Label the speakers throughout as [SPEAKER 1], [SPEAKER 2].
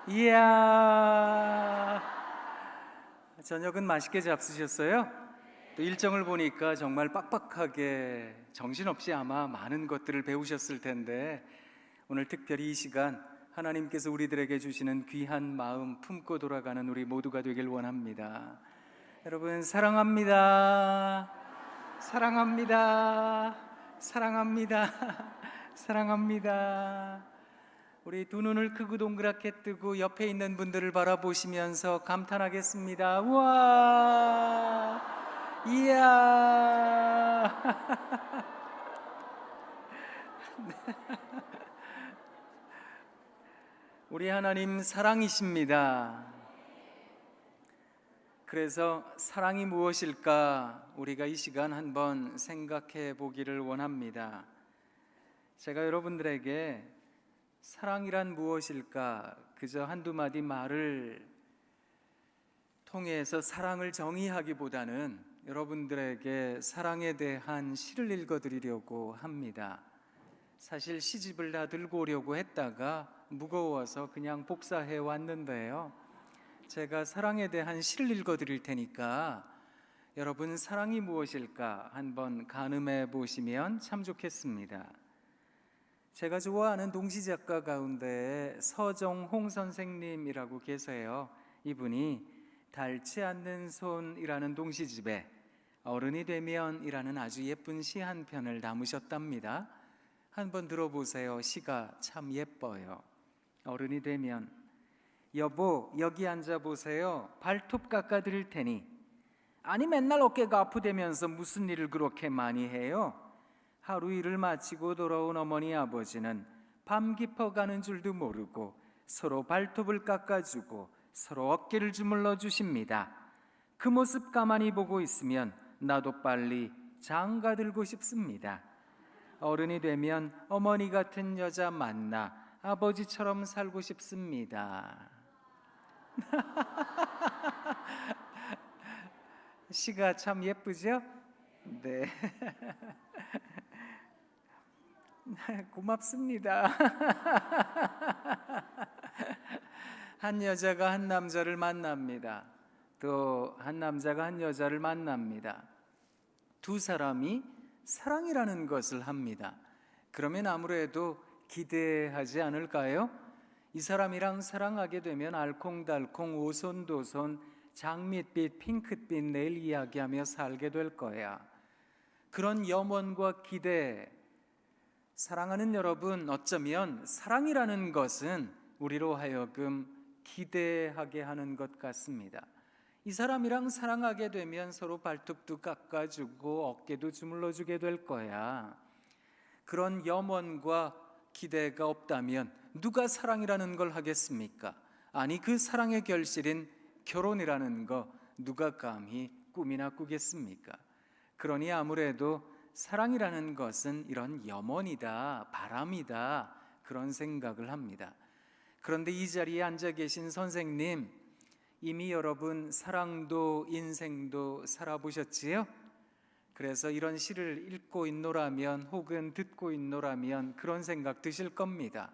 [SPEAKER 1] 이야, 저녁은 맛있게 잡수셨어요? 또 일정을 보니까 정말 빡빡하게 정신없이 아마 많은 것들을 배우셨을 텐데, 오늘 특별히 이 시간 하나님께서 우리들에게 주시는 귀한 마음 품고 돌아가는 우리 모두가 되길 원합니다. 여러분, 사랑합니다. 사랑합니다. 사랑합니다. 사랑합니다. 우리 두 눈을 크고 동그랗게 뜨고 옆에 있는 분들을 바라보시면서 감탄하겠습니다. 우와, 이야. 우리 하나님 사랑이십니다. 그래서 사랑이 무엇일까 우리가 이 시간 한번 생각해 보기를 원합니다. 제가 여러분들에게 사랑이란 무엇일까 그저 한두 마디 말을 통해서 사랑을 정의하기보다는 여러분들에게 사랑에 대한 시를 읽어드리려고 합니다. 사실 시집을 다 들고 오려고 했다가 무거워서 그냥 복사해 왔는데요, 제가 사랑에 대한 시를 읽어드릴 테니까 여러분 사랑이 무엇일까 한번 가늠해 보시면 참 좋겠습니다. 제가 좋아하는 동시작가 가운데 서정홍 선생님이라고 계세요. 이분이 닳지 않는 손이라는 동시집에 어른이 되면 이라는 아주 예쁜 시 한 편을 담으셨답니다. 한번 들어보세요. 시가 참 예뻐요. 어른이 되면 여보 여기 앉아보세요. 발톱 깎아드릴 테니. 아니 맨날 어깨가 아프다면서 무슨 일을 그렇게 많이 해요? 하루 일을 마치고 돌아온 어머니 아버지는 밤 깊어가는 줄도 모르고 서로 발톱을 깎아주고 서로 어깨를 주물러 주십니다. 그 모습 가만히 보고 있으면 나도 빨리 장가 들고 싶습니다. 어른이 되면 어머니 같은 여자 만나 아버지처럼 살고 싶습니다. 시가 참 예쁘죠? 네. 고맙습니다. 한 여자가 한 남자를 만납니다. 또 한 남자가 한 여자를 만납니다. 두 사람이 사랑이라는 것을 합니다. 그러면 아무래도 기대하지 않을까요? 이 사람이랑 사랑하게 되면 알콩달콩 오손도손 장밋빛 핑크빛 내일 이야기하며 살게 될 거야. 그런 염원과 기대, 사랑하는 여러분, 어쩌면 사랑이라는 것은 우리로 하여금 기대하게 하는 것 같습니다. 이 사람이랑 사랑하게 되면 서로 발톱도 깎아주고 어깨도 주물러주게 될 거야. 그런 염원과 기대가 없다면 누가 사랑이라는 걸 하겠습니까? 아니 그 사랑의 결실인 결혼이라는 거 누가 감히 꿈이나 꾸겠습니까? 그러니 아무래도 사랑이라는 것은 이런 염원이다, 바람이다, 그런 생각을 합니다. 그런데 이 자리에 앉아 계신 선생님, 이미 여러분 사랑도 인생도 살아보셨지요? 그래서 이런 시를 읽고 있노라면 혹은 듣고 있노라면 그런 생각 드실 겁니다.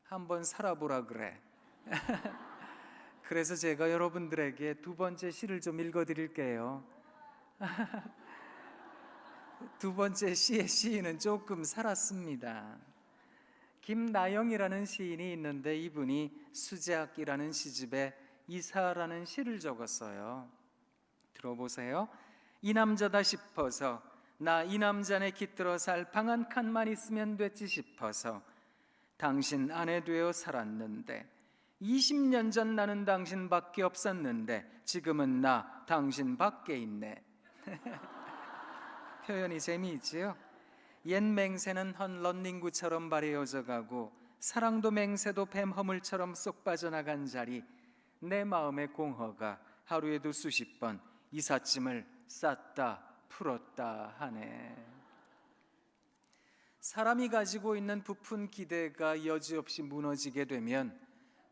[SPEAKER 1] 한번 살아보라 그래. 그래서 제가 여러분들에게 두 번째 시를 좀 읽어드릴게요. 두 번째 시의 시인은 조금 살았습니다. 김나영이라는 시인이 있는데 이분이 수작이라는 시집에 이사라는 시를 적었어요. 들어보세요. 이 남자다 싶어서 나 이 남자네 깃들어 살 방 한 칸만 있으면 됐지 싶어서 당신 아내 되어 살았는데 20년 전 나는 당신밖에 없었는데 지금은 나 당신밖에 있네. 표현이 재미있지요? 옛 맹세는 헌 런닝구처럼 발해어져 가고 사랑도 맹세도 뱀 허물처럼 쏙 빠져나간 자리, 내 마음의 공허가 하루에도 수십 번 이삿짐을 쌌다 풀었다 하네. 사람이 가지고 있는 부푼 기대가 여지없이 무너지게 되면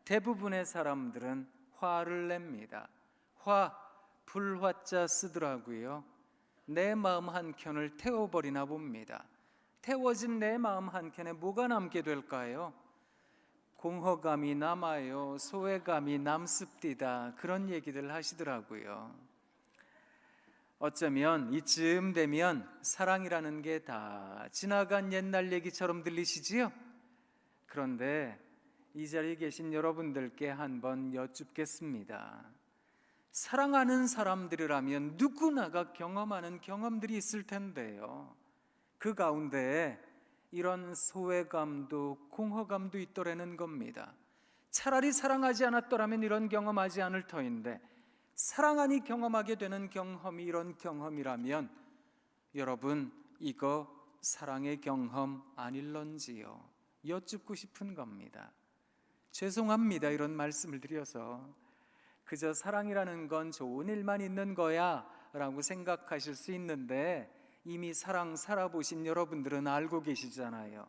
[SPEAKER 1] 대부분의 사람들은 화를 냅니다. 불화자 쓰더라고요. 내 마음 한켠을 태워버리나 봅니다. 태워진 내 마음 한켠에 뭐가 남게 될까요? 공허감이 남아요. 소외감이 남습디다. 그런 얘기들 하시더라고요. 어쩌면 이쯤 되면 사랑이라는 게 다 지나간 옛날 얘기처럼 들리시지요? 그런데 이 자리에 계신 여러분들께 한번 여쭙겠습니다. 사랑하는 사람들이라면 누구나가 경험하는 경험들이 있을 텐데요. 그 가운데 이런 소외감도 공허감도 있더라는 겁니다. 차라리 사랑하지 않았더라면 이런 경험하지 않을 터인데 사랑하니 경험하게 되는 경험이 이런 경험이라면 여러분 이거 사랑의 경험 아닐런지요? 여쭙고 싶은 겁니다. 죄송합니다. 이런 말씀을 드려서 그저 사랑이라는 건 좋은 일만 있는 거야 라고 생각하실 수 있는데 이미 사랑 살아보신 여러분들은 알고 계시잖아요.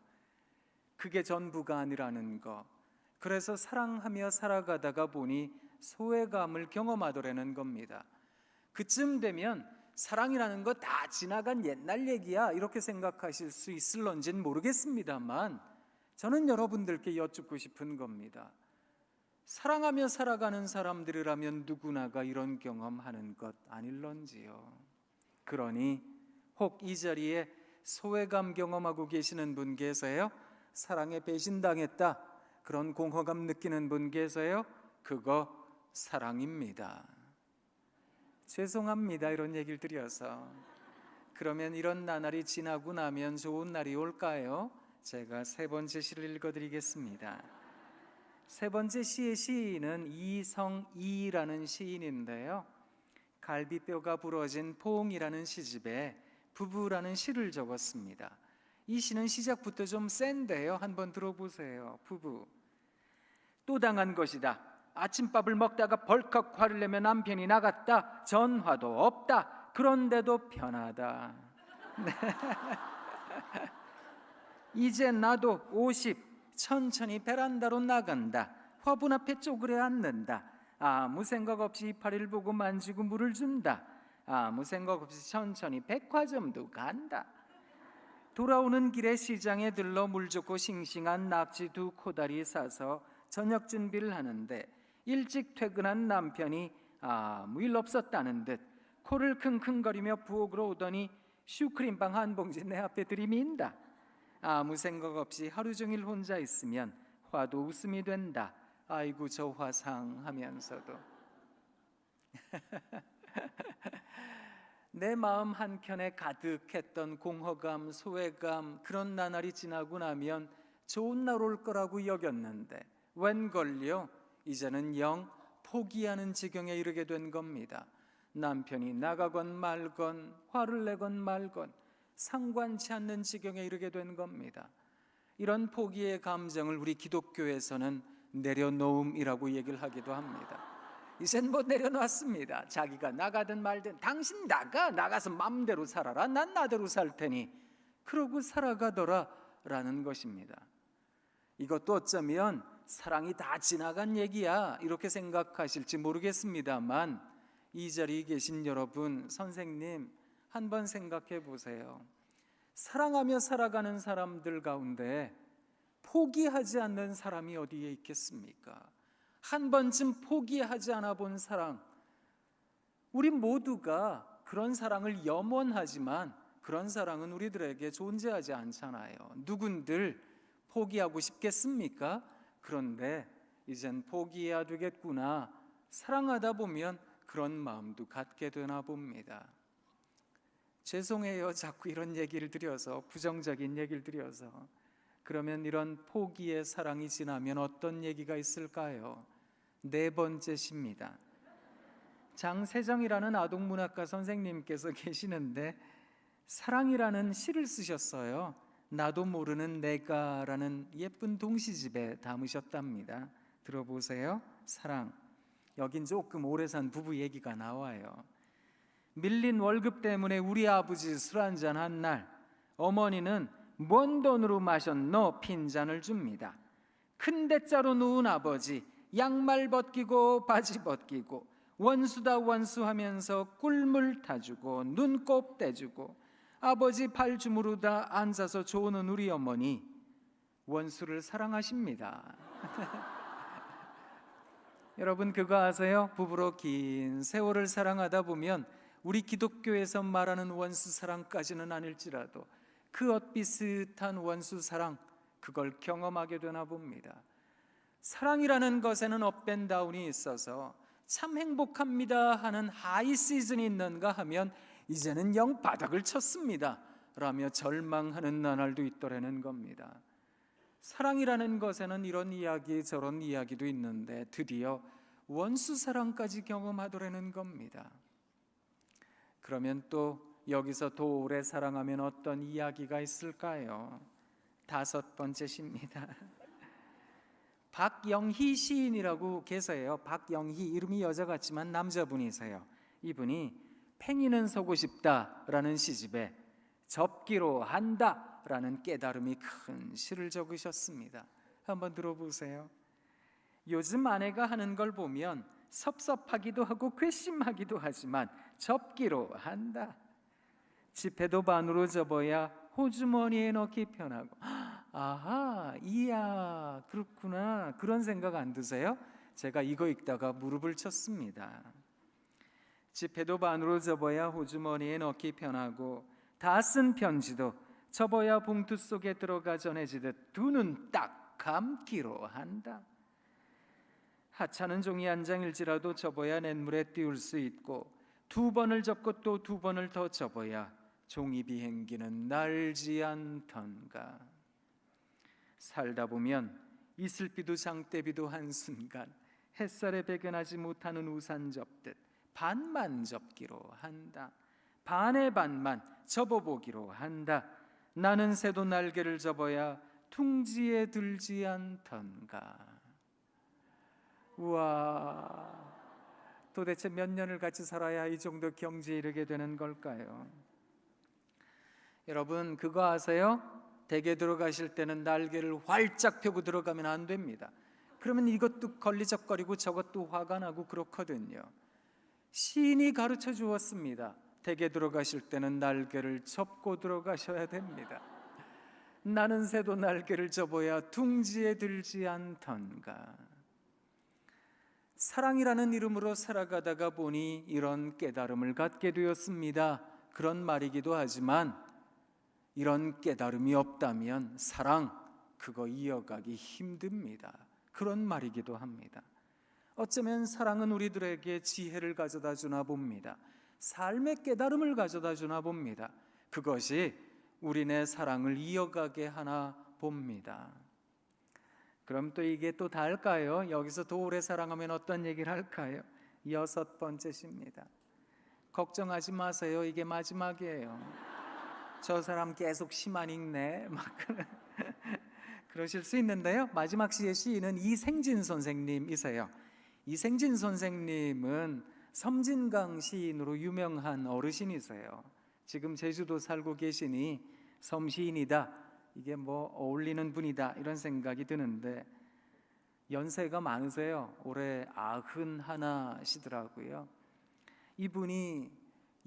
[SPEAKER 1] 그게 전부가 아니라는 거. 그래서 사랑하며 살아가다가 보니 소외감을 경험하더라는 겁니다. 그쯤 되면 사랑이라는 거 다 지나간 옛날 얘기야 이렇게 생각하실 수 있을런지는 모르겠습니다만 저는 여러분들께 여쭙고 싶은 겁니다. 사랑하며 살아가는 사람들이라면 누구나가 이런 경험하는 것 아닐런지요? 그러니 혹 이 자리에 소외감 경험하고 계시는 분 계세요? 사랑에 배신당했다 그런 공허감 느끼는 분 계세요? 그거 사랑입니다. 죄송합니다. 이런 얘기를 드려서. 그러면 이런 나날이 지나고 나면 좋은 날이 올까요? 제가 세 번째 시를 읽어드리겠습니다. 세 번째 시의 시인은 이성이라는 시인인데요, 갈비뼈가 부러진 포옹이라는 시집에 부부라는 시를 적었습니다. 이 시는 시작부터 좀 센데요. 한번 들어보세요. 부부. 또 당한 것이다. 아침밥을 먹다가 벌컥 화를 내며 남편이 나갔다. 전화도 없다. 그런데도 편하다. 네. 이제 나도 50 천천히 베란다로 나간다. 화분 앞에 쪼그려 앉는다. 아무 생각 없이 이파리를 보고 만지고 물을 준다. 아무 생각 없이 천천히 백화점도 간다. 돌아오는 길에 시장에 들러 물 좋고 싱싱한 낙지 2코다리 사서 저녁 준비를 하는데 일찍 퇴근한 남편이 아무 일 없었다는 듯 코를 킁킁거리며 부엌으로 오더니 슈크림빵 한 봉지 내 앞에 들이민다. 아무 생각 없이 하루 종일 혼자 있으면 화도 웃음이 된다. 아이고 저 화상 하면서도 내 마음 한켠에 가득했던 공허감, 소외감 그런 나날이 지나고 나면 좋은 날 올 거라고 여겼는데 웬걸요? 이제는 영 포기하는 지경에 이르게 된 겁니다. 남편이 나가건 말건 화를 내건 말건 상관치 않는 지경에 이르게 된 겁니다. 이런 포기의 감정을 우리 기독교에서는 내려놓음이라고 얘기를 하기도 합니다. 이젠 뭐 내려놨습니다. 자기가 나가든 말든 당신 나가서 맘대로 살아라. 난 나대로 살 테니 그러고 살아가더라 라는 것입니다. 이것도 어쩌면 사랑이 다 지나간 얘기야 이렇게 생각하실지 모르겠습니다만 이 자리에 계신 여러분, 선생님 한번 생각해 보세요. 사랑하며 살아가는 사람들 가운데 포기하지 않는 사람이 어디에 있겠습니까? 한 번쯤 포기하지 않아 본 사랑, 우리 모두가 그런 사랑을 염원하지만 그런 사랑은 우리들에게 존재하지 않잖아요. 누군들 포기하고 싶겠습니까? 그런데 이젠 포기해야 되겠구나, 사랑하다 보면 그런 마음도 갖게 되나 봅니다. 죄송해요. 자꾸 이런 얘기를 드려서, 부정적인 얘기를 드려서. 그러면 이런 포기의 사랑이 지나면 어떤 얘기가 있을까요? 네 번째 시입니다. 장세정이라는 아동문학가 선생님께서 계시는데 사랑이라는 시를 쓰셨어요. 나도 모르는 내가라는 예쁜 동시집에 담으셨답니다. 들어보세요. 사랑. 여긴 조금 오래 산 부부 얘기가 나와요. 밀린 월급 때문에 우리 아버지 술 한잔 한 날 어머니는 뭔 돈으로 마셨노 핀잔을 줍니다. 큰 대자로 누운 아버지 양말 벗기고 바지 벗기고 원수다 원수하면서 꿀물 타주고 눈곱 떼주고 아버지 발 주무르다 앉아서 조는 우리 어머니 원수를 사랑하십니다. 여러분 그거 아세요? 부부로 긴 세월을 사랑하다 보면 우리 기독교에서 말하는 원수 사랑까지는 아닐지라도 그 엇비슷한 원수 사랑, 그걸 경험하게 되나 봅니다. 사랑이라는 것에는 업된 다운이 있어서 참 행복합니다 하는 하이 시즌이 있는가 하면 이제는 영 바닥을 쳤습니다 라며 절망하는 나날도 있더라는 겁니다. 사랑이라는 것에는 이런 이야기 저런 이야기도 있는데 드디어 원수 사랑까지 경험하더라는 겁니다. 그러면 또 여기서 더 오래 사랑하면 어떤 이야기가 있을까요? 5번째십니다. 박영희 시인이라고 계세요. 박영희, 이름이 여자 같지만 남자분이세요. 이분이 팽이는 서고 싶다라는 시집에 접기로 한다라는 깨달음이 큰 시를 적으셨습니다. 한번 들어보세요. 요즘 아내가 하는 걸 보면 섭섭하기도 하고 괘씸하기도 하지만 접기로 한다. 지폐도 반으로 접어야 호주머니에 넣기 편하고. 아하, 이야, 그렇구나. 그런 생각 안 드세요? 제가 이거 읽다가 무릎을 쳤습니다. 지폐도 반으로 접어야 호주머니에 넣기 편하고 다 쓴 편지도 접어야 봉투 속에 들어가 전해지듯 두 눈 딱 감기로 한다. 하찮은 종이 한 장일지라도 접어야 냇물에 띄울 수 있고 2번을 접고 또 2번을 더 접어야 종이 비행기는 날지 않던가. 살다 보면 이슬비도 장대비도 한순간 햇살에 배겨나지 못하는 우산 접듯 반만 접기로 한다. 반의 반만 접어보기로 한다. 나는 새도 날개를 접어야 둥지에 들지 않던가. 우와, 도대체 몇 년을 같이 살아야 이 정도 경지에 이르게 되는 걸까요? 여러분 그거 아세요? 댁에 들어가실 때는 날개를 활짝 펴고 들어가면 안 됩니다. 그러면 이것도 걸리적거리고 저것도 화가 나고 그렇거든요. 시인이 가르쳐 주었습니다. 댁에 들어가실 때는 날개를 접고 들어가셔야 됩니다. 나는 새도 날개를 접어야 둥지에 들지 않던가. 사랑이라는 이름으로 살아가다가 보니 이런 깨달음을 갖게 되었습니다. 그런 말이기도 하지만 이런 깨달음이 없다면 사랑, 그거 이어가기 힘듭니다. 그런 말이기도 합니다. 어쩌면 사랑은 우리들에게 지혜를 가져다 주나 봅니다. 삶의 깨달음을 가져다 주나 봅니다. 그것이 우리네 사랑을 이어가게 하나 봅니다. 그럼 또 이게 또 다를까요? 여기서 더 오래 사랑하면 어떤 얘기를 할까요? 6번째십니다. 걱정하지 마세요. 이게 마지막이에요. 저 사람 계속 시만 읽네. 막 그러실 수 있는데요. 마지막 시의 시인은 이생진 선생님이세요. 이생진 선생님은 섬진강 시인으로 유명한 어르신이세요. 지금 제주도 살고 계시니 섬시인이다, 이게 뭐 어울리는 분이다 이런 생각이 드는데 연세가 많으세요. 올해 91시더라고요. 이분이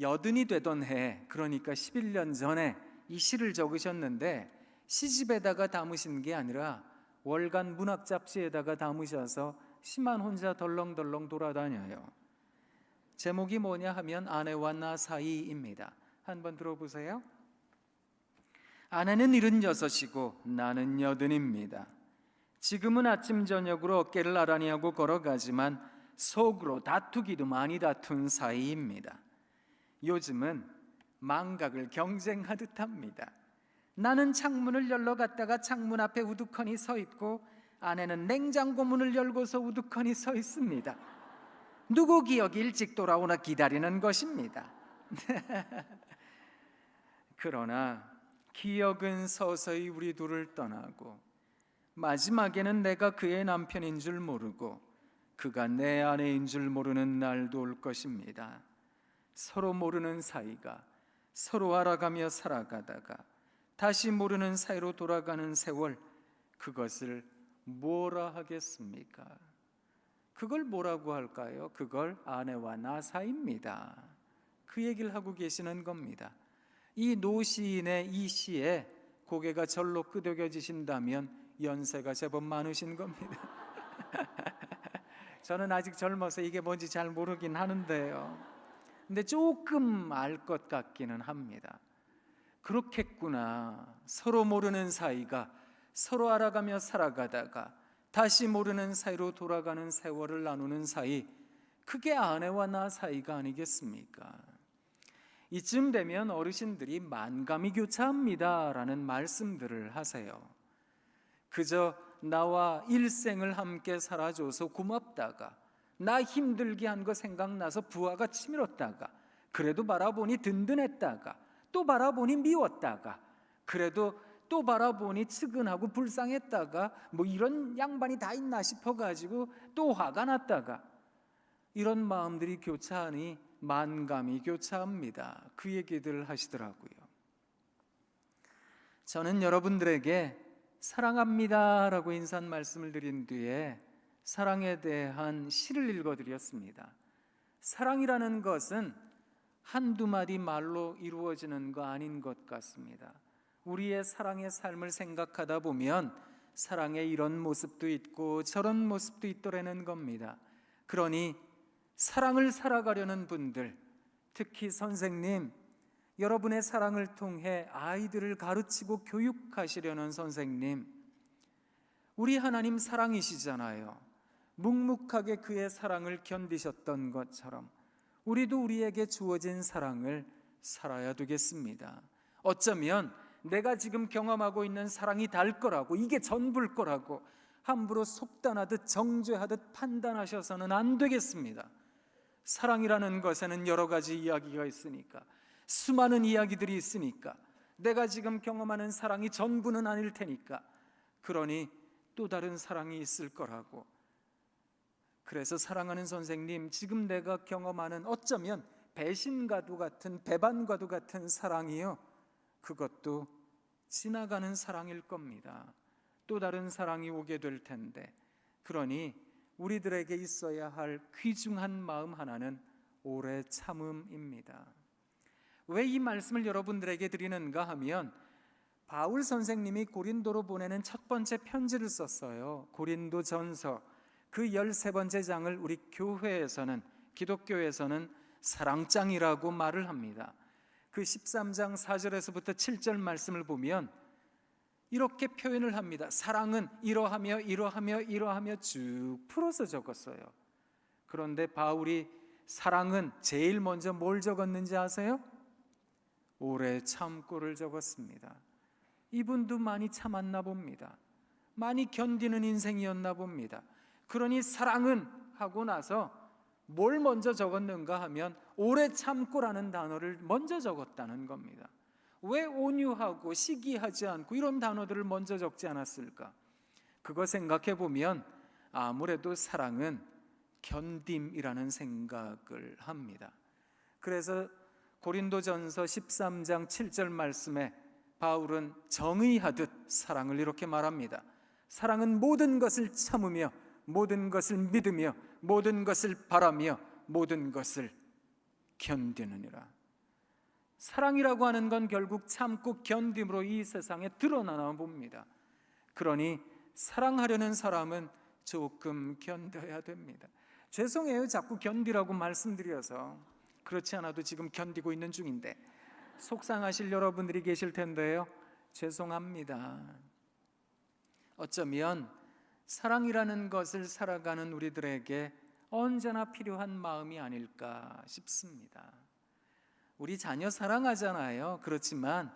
[SPEAKER 1] 80이 되던 해, 그러니까 11년 전에 이 시를 적으셨는데 시집에다가 담으신 게 아니라 월간 문학 잡지에다가 담으셔서 시만 혼자 덜렁덜렁 돌아다녀요. 제목이 뭐냐 하면 아내와 나 사이입니다. 한번 들어보세요. 아내는 76이고 나는 80입니다. 지금은 아침 저녁으로 어깨를 나란히 하고 걸어가지만 속으로 다투기도 많이 다툰 사이입니다. 요즘은 망각을 경쟁하듯 합니다. 나는 창문을 열러 갔다가 창문 앞에 우두커니 서 있고 아내는 냉장고 문을 열고서 우두커니 서 있습니다. 누구 기억이 일찍 돌아오나 기다리는 것입니다. 그러나 기억은 서서히 우리 둘을 떠나고 마지막에는 내가 그의 남편인 줄 모르고 그가 내 아내인 줄 모르는 날도 올 것입니다. 서로 모르는 사이가 서로 알아가며 살아가다가 다시 모르는 사이로 돌아가는 세월, 그것을 뭐라 하겠습니까? 그걸 뭐라고 할까요? 그걸 아내와 나 사이입니다. 그 얘기를 하고 계시는 겁니다. 이 노시인의 이 시에 고개가 절로 끄덕여지신다면 연세가 제법 많으신 겁니다. 저는 아직 젊어서 이게 뭔지 잘 모르긴 하는데요. 근데 조금 알 것 같기는 합니다. 그렇겠구나. 서로 모르는 사이가 서로 알아가며 살아가다가 다시 모르는 사이로 돌아가는 세월을 나누는 사이, 그게 아내와 나 사이가 아니겠습니까? 이쯤 되면 어르신들이 만감이 교차합니다 라는 말씀들을 하세요. 그저 나와 일생을 함께 살아줘서 고맙다가, 나 힘들게 한 거 생각나서 부하가 치밀었다가, 그래도 바라보니 든든했다가, 또 바라보니 미웠다가, 그래도 또 바라보니 측은하고 불쌍했다가, 뭐 이런 양반이 다 있나 싶어가지고 또 화가 났다가, 이런 마음들이 교차하니 만감이 교차합니다. 그 얘기들 하시더라고요. 저는 여러분들에게 사랑합니다 라고 인사 말씀을 드린 뒤에 사랑에 대한 시를 읽어드렸습니다. 사랑이라는 것은 한두 마디 말로 이루어지는 거 아닌 것 같습니다. 우리의 사랑의 삶을 생각하다 보면 사랑에 이런 모습도 있고 저런 모습도 있더라는 겁니다. 그러니 사랑을 살아가려는 분들, 특히 선생님, 여러분의 사랑을 통해 아이들을 가르치고 교육하시려는 선생님, 우리 하나님 사랑이시잖아요. 묵묵하게 그의 사랑을 견디셨던 것처럼 우리도 우리에게 주어진 사랑을 살아야 되겠습니다. 어쩌면 내가 지금 경험하고 있는 사랑이 달 거라고, 이게 전부일 거라고 함부로 속단하듯 정죄하듯 판단하셔서는 안 되겠습니다. 사랑이라는 것에는 여러 가지 이야기가 있으니까, 수많은 이야기들이 있으니까, 내가 지금 경험하는 사랑이 전부는 아닐 테니까, 그러니 또 다른 사랑이 있을 거라고. 그래서 사랑하는 선생님, 지금 내가 경험하는 어쩌면 배신과도 같은, 배반과도 같은 사랑이요, 그것도 지나가는 사랑일 겁니다. 또 다른 사랑이 오게 될 텐데, 그러니 우리들에게 있어야 할 귀중한 마음 하나는 오래 참음입니다. 왜 이 말씀을 여러분들에게 드리는가 하면, 바울 선생님이 고린도로 보내는 첫 번째 편지를 썼어요. 고린도전서 그 13번째 장을 우리 교회에서는, 기독교에서는 사랑장이라고 말을 합니다. 그 13장 4절에서부터 7절 말씀을 보면 이렇게 표현을 합니다. 사랑은 이러하며 이러하며 이러하며 쭉 풀어서 적었어요. 그런데 바울이 사랑은 제일 먼저 뭘 적었는지 아세요? 오래 참고를 적었습니다. 이분도 많이 참았나 봅니다. 많이 견디는 인생이었나 봅니다. 그러니 사랑은 하고 나서 뭘 먼저 적었는가 하면 오래 참고라는 단어를 먼저 적었다는 겁니다. 왜 온유하고 시기하지 않고 이런 단어들을 먼저 적지 않았을까? 그거 생각해 보면 아무래도 사랑은 견딤이라는 생각을 합니다. 그래서 고린도전서 13장 7절 말씀에 바울은 정의하듯 사랑을 이렇게 말합니다. 사랑은 모든 것을 참으며 모든 것을 믿으며 모든 것을 바라며 모든 것을 견디느니라. 사랑이라고 하는 건 결국 참고 견딤으로 이 세상에 드러나나 봅니다. 그러니 사랑하려는 사람은 조금 견뎌야 됩니다. 죄송해요, 자꾸 견디라고 말씀드려서. 그렇지 않아도 지금 견디고 있는 중인데 속상하실 여러분들이 계실 텐데요, 죄송합니다. 어쩌면 사랑이라는 것을 살아가는 우리들에게 언제나 필요한 마음이 아닐까 싶습니다. 우리 자녀 사랑하잖아요. 그렇지만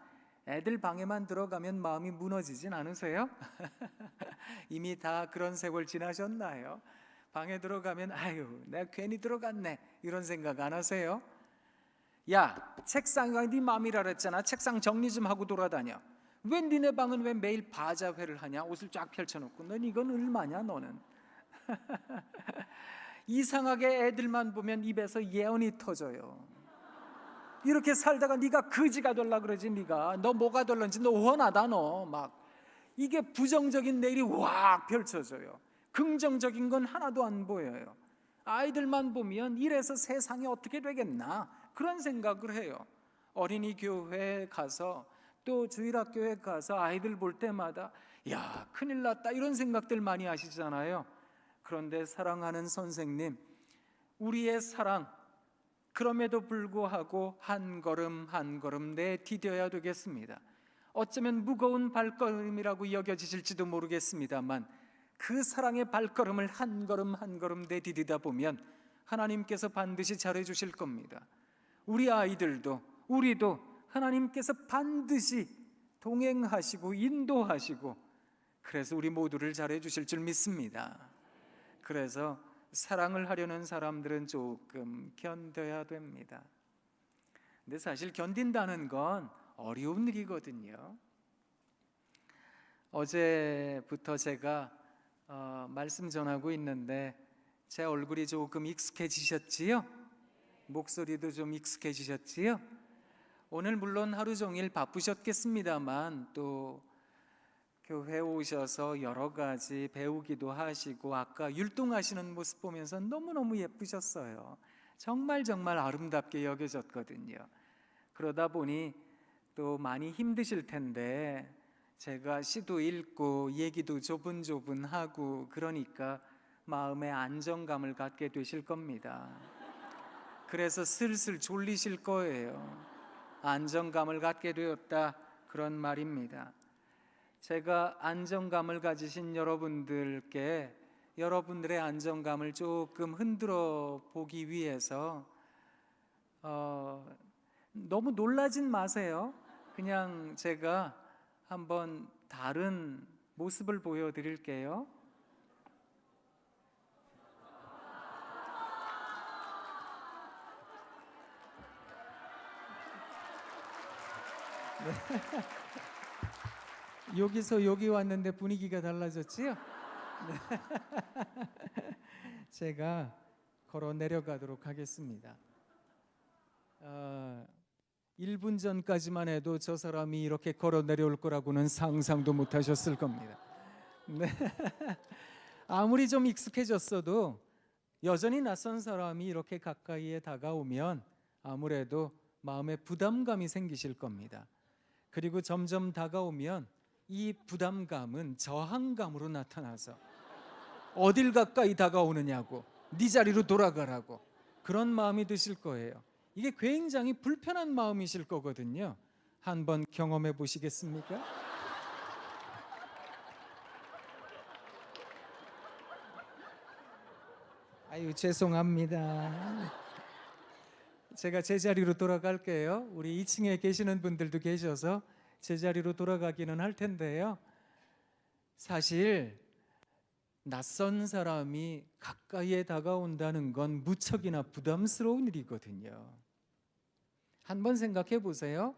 [SPEAKER 1] 애들 방에만 들어가면 마음이 무너지진 않으세요? 이미 다 그런 세월 지나셨나요? 방에 들어가면 아유, 내가 괜히 들어갔네, 이런 생각 안 하세요? 야, 책상이 네 맘이라 그랬잖아. 책상 정리 좀 하고 돌아다녀. 왜 니네 방은 왜 매일 바자회를 하냐? 옷을 쫙 펼쳐놓고. 넌 이건 얼마냐 너는? 이상하게 애들만 보면 입에서 예언이 터져요. 이렇게 살다가 네가 거지가 될라 그러지. 네가 너 뭐가 될런지 너 원하다. 너 막 이게 부정적인 내일이 확 펼쳐져요. 긍정적인 건 하나도 안 보여요. 아이들만 보면 이래서 세상이 어떻게 되겠나 그런 생각을 해요. 어린이 교회에 가서 또 주일학교에 가서 아이들 볼 때마다 야, 큰일 났다 이런 생각들 많이 하시잖아요. 그런데 사랑하는 선생님, 우리의 사랑, 그럼에도 불구하고 한 걸음 한 걸음 내디뎌야 되겠습니다. 어쩌면 무거운 발걸음이라고 여겨지실지도 모르겠습니다만 그 사랑의 발걸음을 한 걸음 한 걸음 내디디다 보면 하나님께서 반드시 잘해주실 겁니다. 우리 아이들도 우리도 하나님께서 반드시 동행하시고 인도하시고, 그래서 우리 모두를 잘해주실 줄 믿습니다. 그래서 사랑을 하려는 사람들은 조금 견뎌야 됩니다. 근데 사실 견딘다는 건 어려운 일이거든요. 어제부터 제가 말씀 전하고 있는데 제 얼굴이 조금 익숙해지셨지요? 목소리도 좀 익숙해지셨지요? 오늘 물론 하루 종일 바쁘셨겠습니다만 또 교회 오셔서 여러 가지 배우기도 하시고 아까 율동하시는 모습 보면서 너무너무 예쁘셨어요. 정말 정말 아름답게 여겨졌거든요. 그러다 보니 또 많이 힘드실 텐데 제가 시도 읽고 얘기도 조분조분하고 그러니까 마음의 안정감을 갖게 되실 겁니다. 그래서 슬슬 졸리실 거예요. 안정감을 갖게 되었다, 그런 말입니다. 제가 안정감을 가지신 여러분들께 여러분들의 안정감을 조금 흔들어 보기 위해서 너무 놀라진 마세요. 그냥 제가 한번 다른 모습을 보여드릴게요. 여기서 여기 왔는데 분위기가 달라졌지요? 네. 제가 걸어 내려가도록 하겠습니다. 1분 전까지만 해도 저 사람이 이렇게 걸어 내려올 거라고는 상상도 못 하셨을 겁니다. 네. 아무리 좀 익숙해졌어도 여전히 낯선 사람이 이렇게 가까이에 다가오면 아무래도 마음에 부담감이 생기실 겁니다. 그리고 점점 다가오면 이 부담감은 저항감으로 나타나서 어딜 가까이 다가오느냐고, 네 자리로 돌아가라고, 그런 마음이 드실 거예요. 이게 굉장히 불편한 마음이실 거거든요. 한번 경험해 보시겠습니까? 아유, 죄송합니다. 제가 제자리로 돌아갈게요. 우리 2층에 계시는 분들도 계셔서 제자리로 돌아가기는 할 텐데요. 사실 낯선 사람이 가까이에 다가온다는 건 무척이나 부담스러운 일이거든요. 한번 생각해 보세요.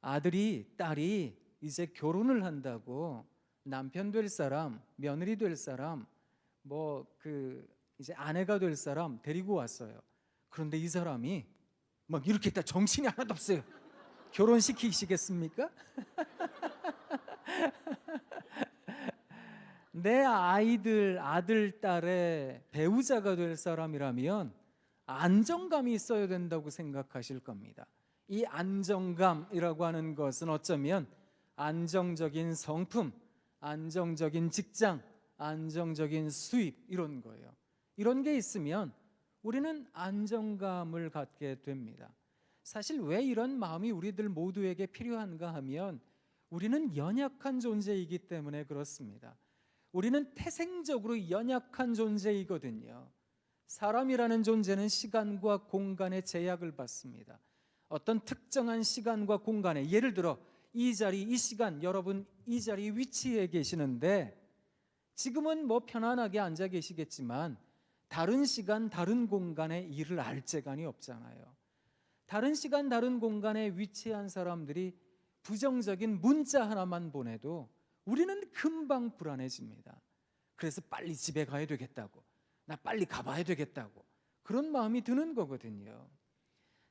[SPEAKER 1] 아들이, 딸이 이제 결혼을 한다고 남편 될 사람, 며느리 될 사람, 이제 아내가 될 사람 데리고 왔어요. 그런데 이 사람이 막 이렇게 딱 정신이 하나도 없어요. 결혼시키시겠습니까? 내 아들, 딸의 배우자가 될 사람이라면 안정감이 있어야 된다고 생각하실 겁니다. 이 안정감이라고 하는 것은 어쩌면 안정적인 성품, 안정적인 직장, 안정적인 수입, 이런 거예요. 이런 게 있으면 우리는 안정감을 갖게 됩니다. 사실 왜 이런 마음이 우리들 모두에게 필요한가 하면 우리는 연약한 존재이기 때문에 그렇습니다. 우리는 태생적으로 연약한 존재이거든요. 사람이라는 존재는 시간과 공간의 제약을 받습니다. 어떤 특정한 시간과 공간에, 예를 들어 이 자리, 이 시간, 여러분 이 자리 위치에 계시는데 지금은 편안하게 앉아 계시겠지만 다른 시간, 다른 공간에 일을 알 재간이 없잖아요. 다른 시간, 다른 공간에 위치한 사람들이 부정적인 문자 하나만 보내도 우리는 금방 불안해집니다. 그래서 빨리 집에 가야 되겠다고, 나 빨리 가봐야 되겠다고, 그런 마음이 드는 거거든요.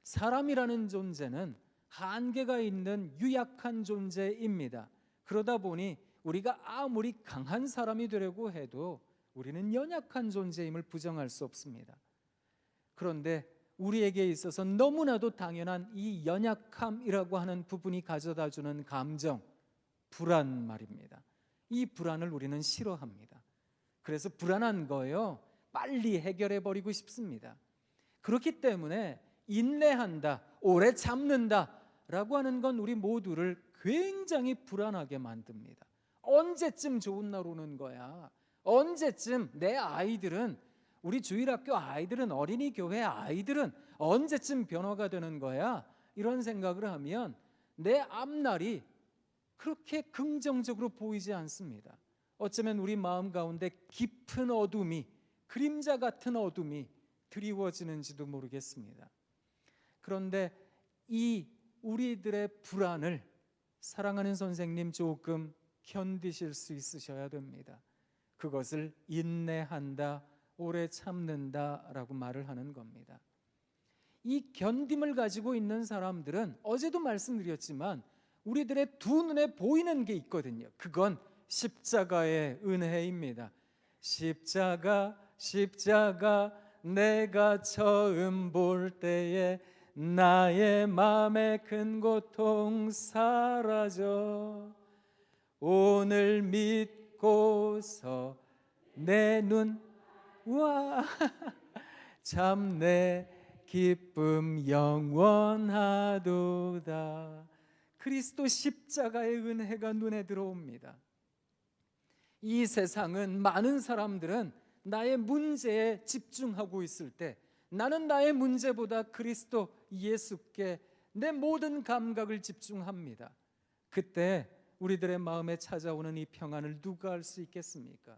[SPEAKER 1] 사람이라는 존재는 한계가 있는 유약한 존재입니다. 그러다 보니 우리가 아무리 강한 사람이 되려고 해도 우리는 연약한 존재임을 부정할 수 없습니다. 그런데 우리에게 있어서 너무나도 당연한 이 연약함이라고 하는 부분이 가져다주는 감정, 불안 말입니다. 이 불안을 우리는 싫어합니다. 그래서 불안한 거요, 빨리 해결해 버리고 싶습니다. 그렇기 때문에 인내한다, 오래 참는다 라고 하는 건 우리 모두를 굉장히 불안하게 만듭니다. 언제쯤 좋은 날 오는 거야? 언제쯤 내 아이들은, 우리 주일학교 아이들은, 어린이 교회 아이들은 언제쯤 변화가 되는 거야? 이런 생각을 하면 내 앞날이 그렇게 긍정적으로 보이지 않습니다. 어쩌면 우리 마음 가운데 깊은 어둠이, 그림자 같은 어둠이 드리워지는지도 모르겠습니다. 그런데 이 우리들의 불안을 사랑하는 선생님 조금 견디실 수 있으셔야 됩니다. 그것을 인내한다, 오래 참는다라고 말을 하는 겁니다. 이 견딤을 가지고 있는 사람들은 어제도 말씀드렸지만 우리들의 두 눈에 보이는 게 있거든요. 그건 십자가의 은혜입니다. 십자가 내가 처음 볼 때에 나의 마음의 큰 고통 사라져. 오늘 믿고서 내 눈, 와, 참 내 기쁨 영원하도다. 그리스도 십자가의 은혜가 눈에 들어옵니다. 이 세상은, 많은 사람들은 나의 문제에 집중하고 있을 때 나는 나의 문제보다 그리스도 예수께 내 모든 감각을 집중합니다. 그때 우리들의 마음에 찾아오는 이 평안을 누가 알 수 있겠습니까?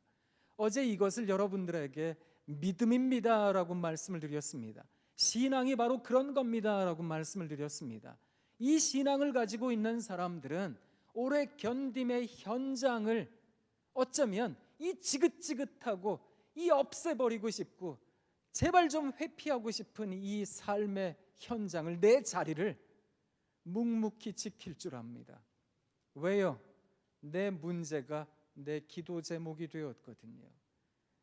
[SPEAKER 1] 어제 이것을 여러분들에게 믿음입니다 라고 말씀을 드렸습니다. 신앙이 바로 그런 겁니다 라고 말씀을 드렸습니다. 이 신앙을 가지고 있는 사람들은 오래 견딤의 현장을, 어쩌면 이 지긋지긋하고 이 없애버리고 싶고 제발 좀 회피하고 싶은 이 삶의 현장을, 내 자리를 묵묵히 지킬 줄 압니다. 왜요? 내 문제가 내 기도 제목이 되었거든요.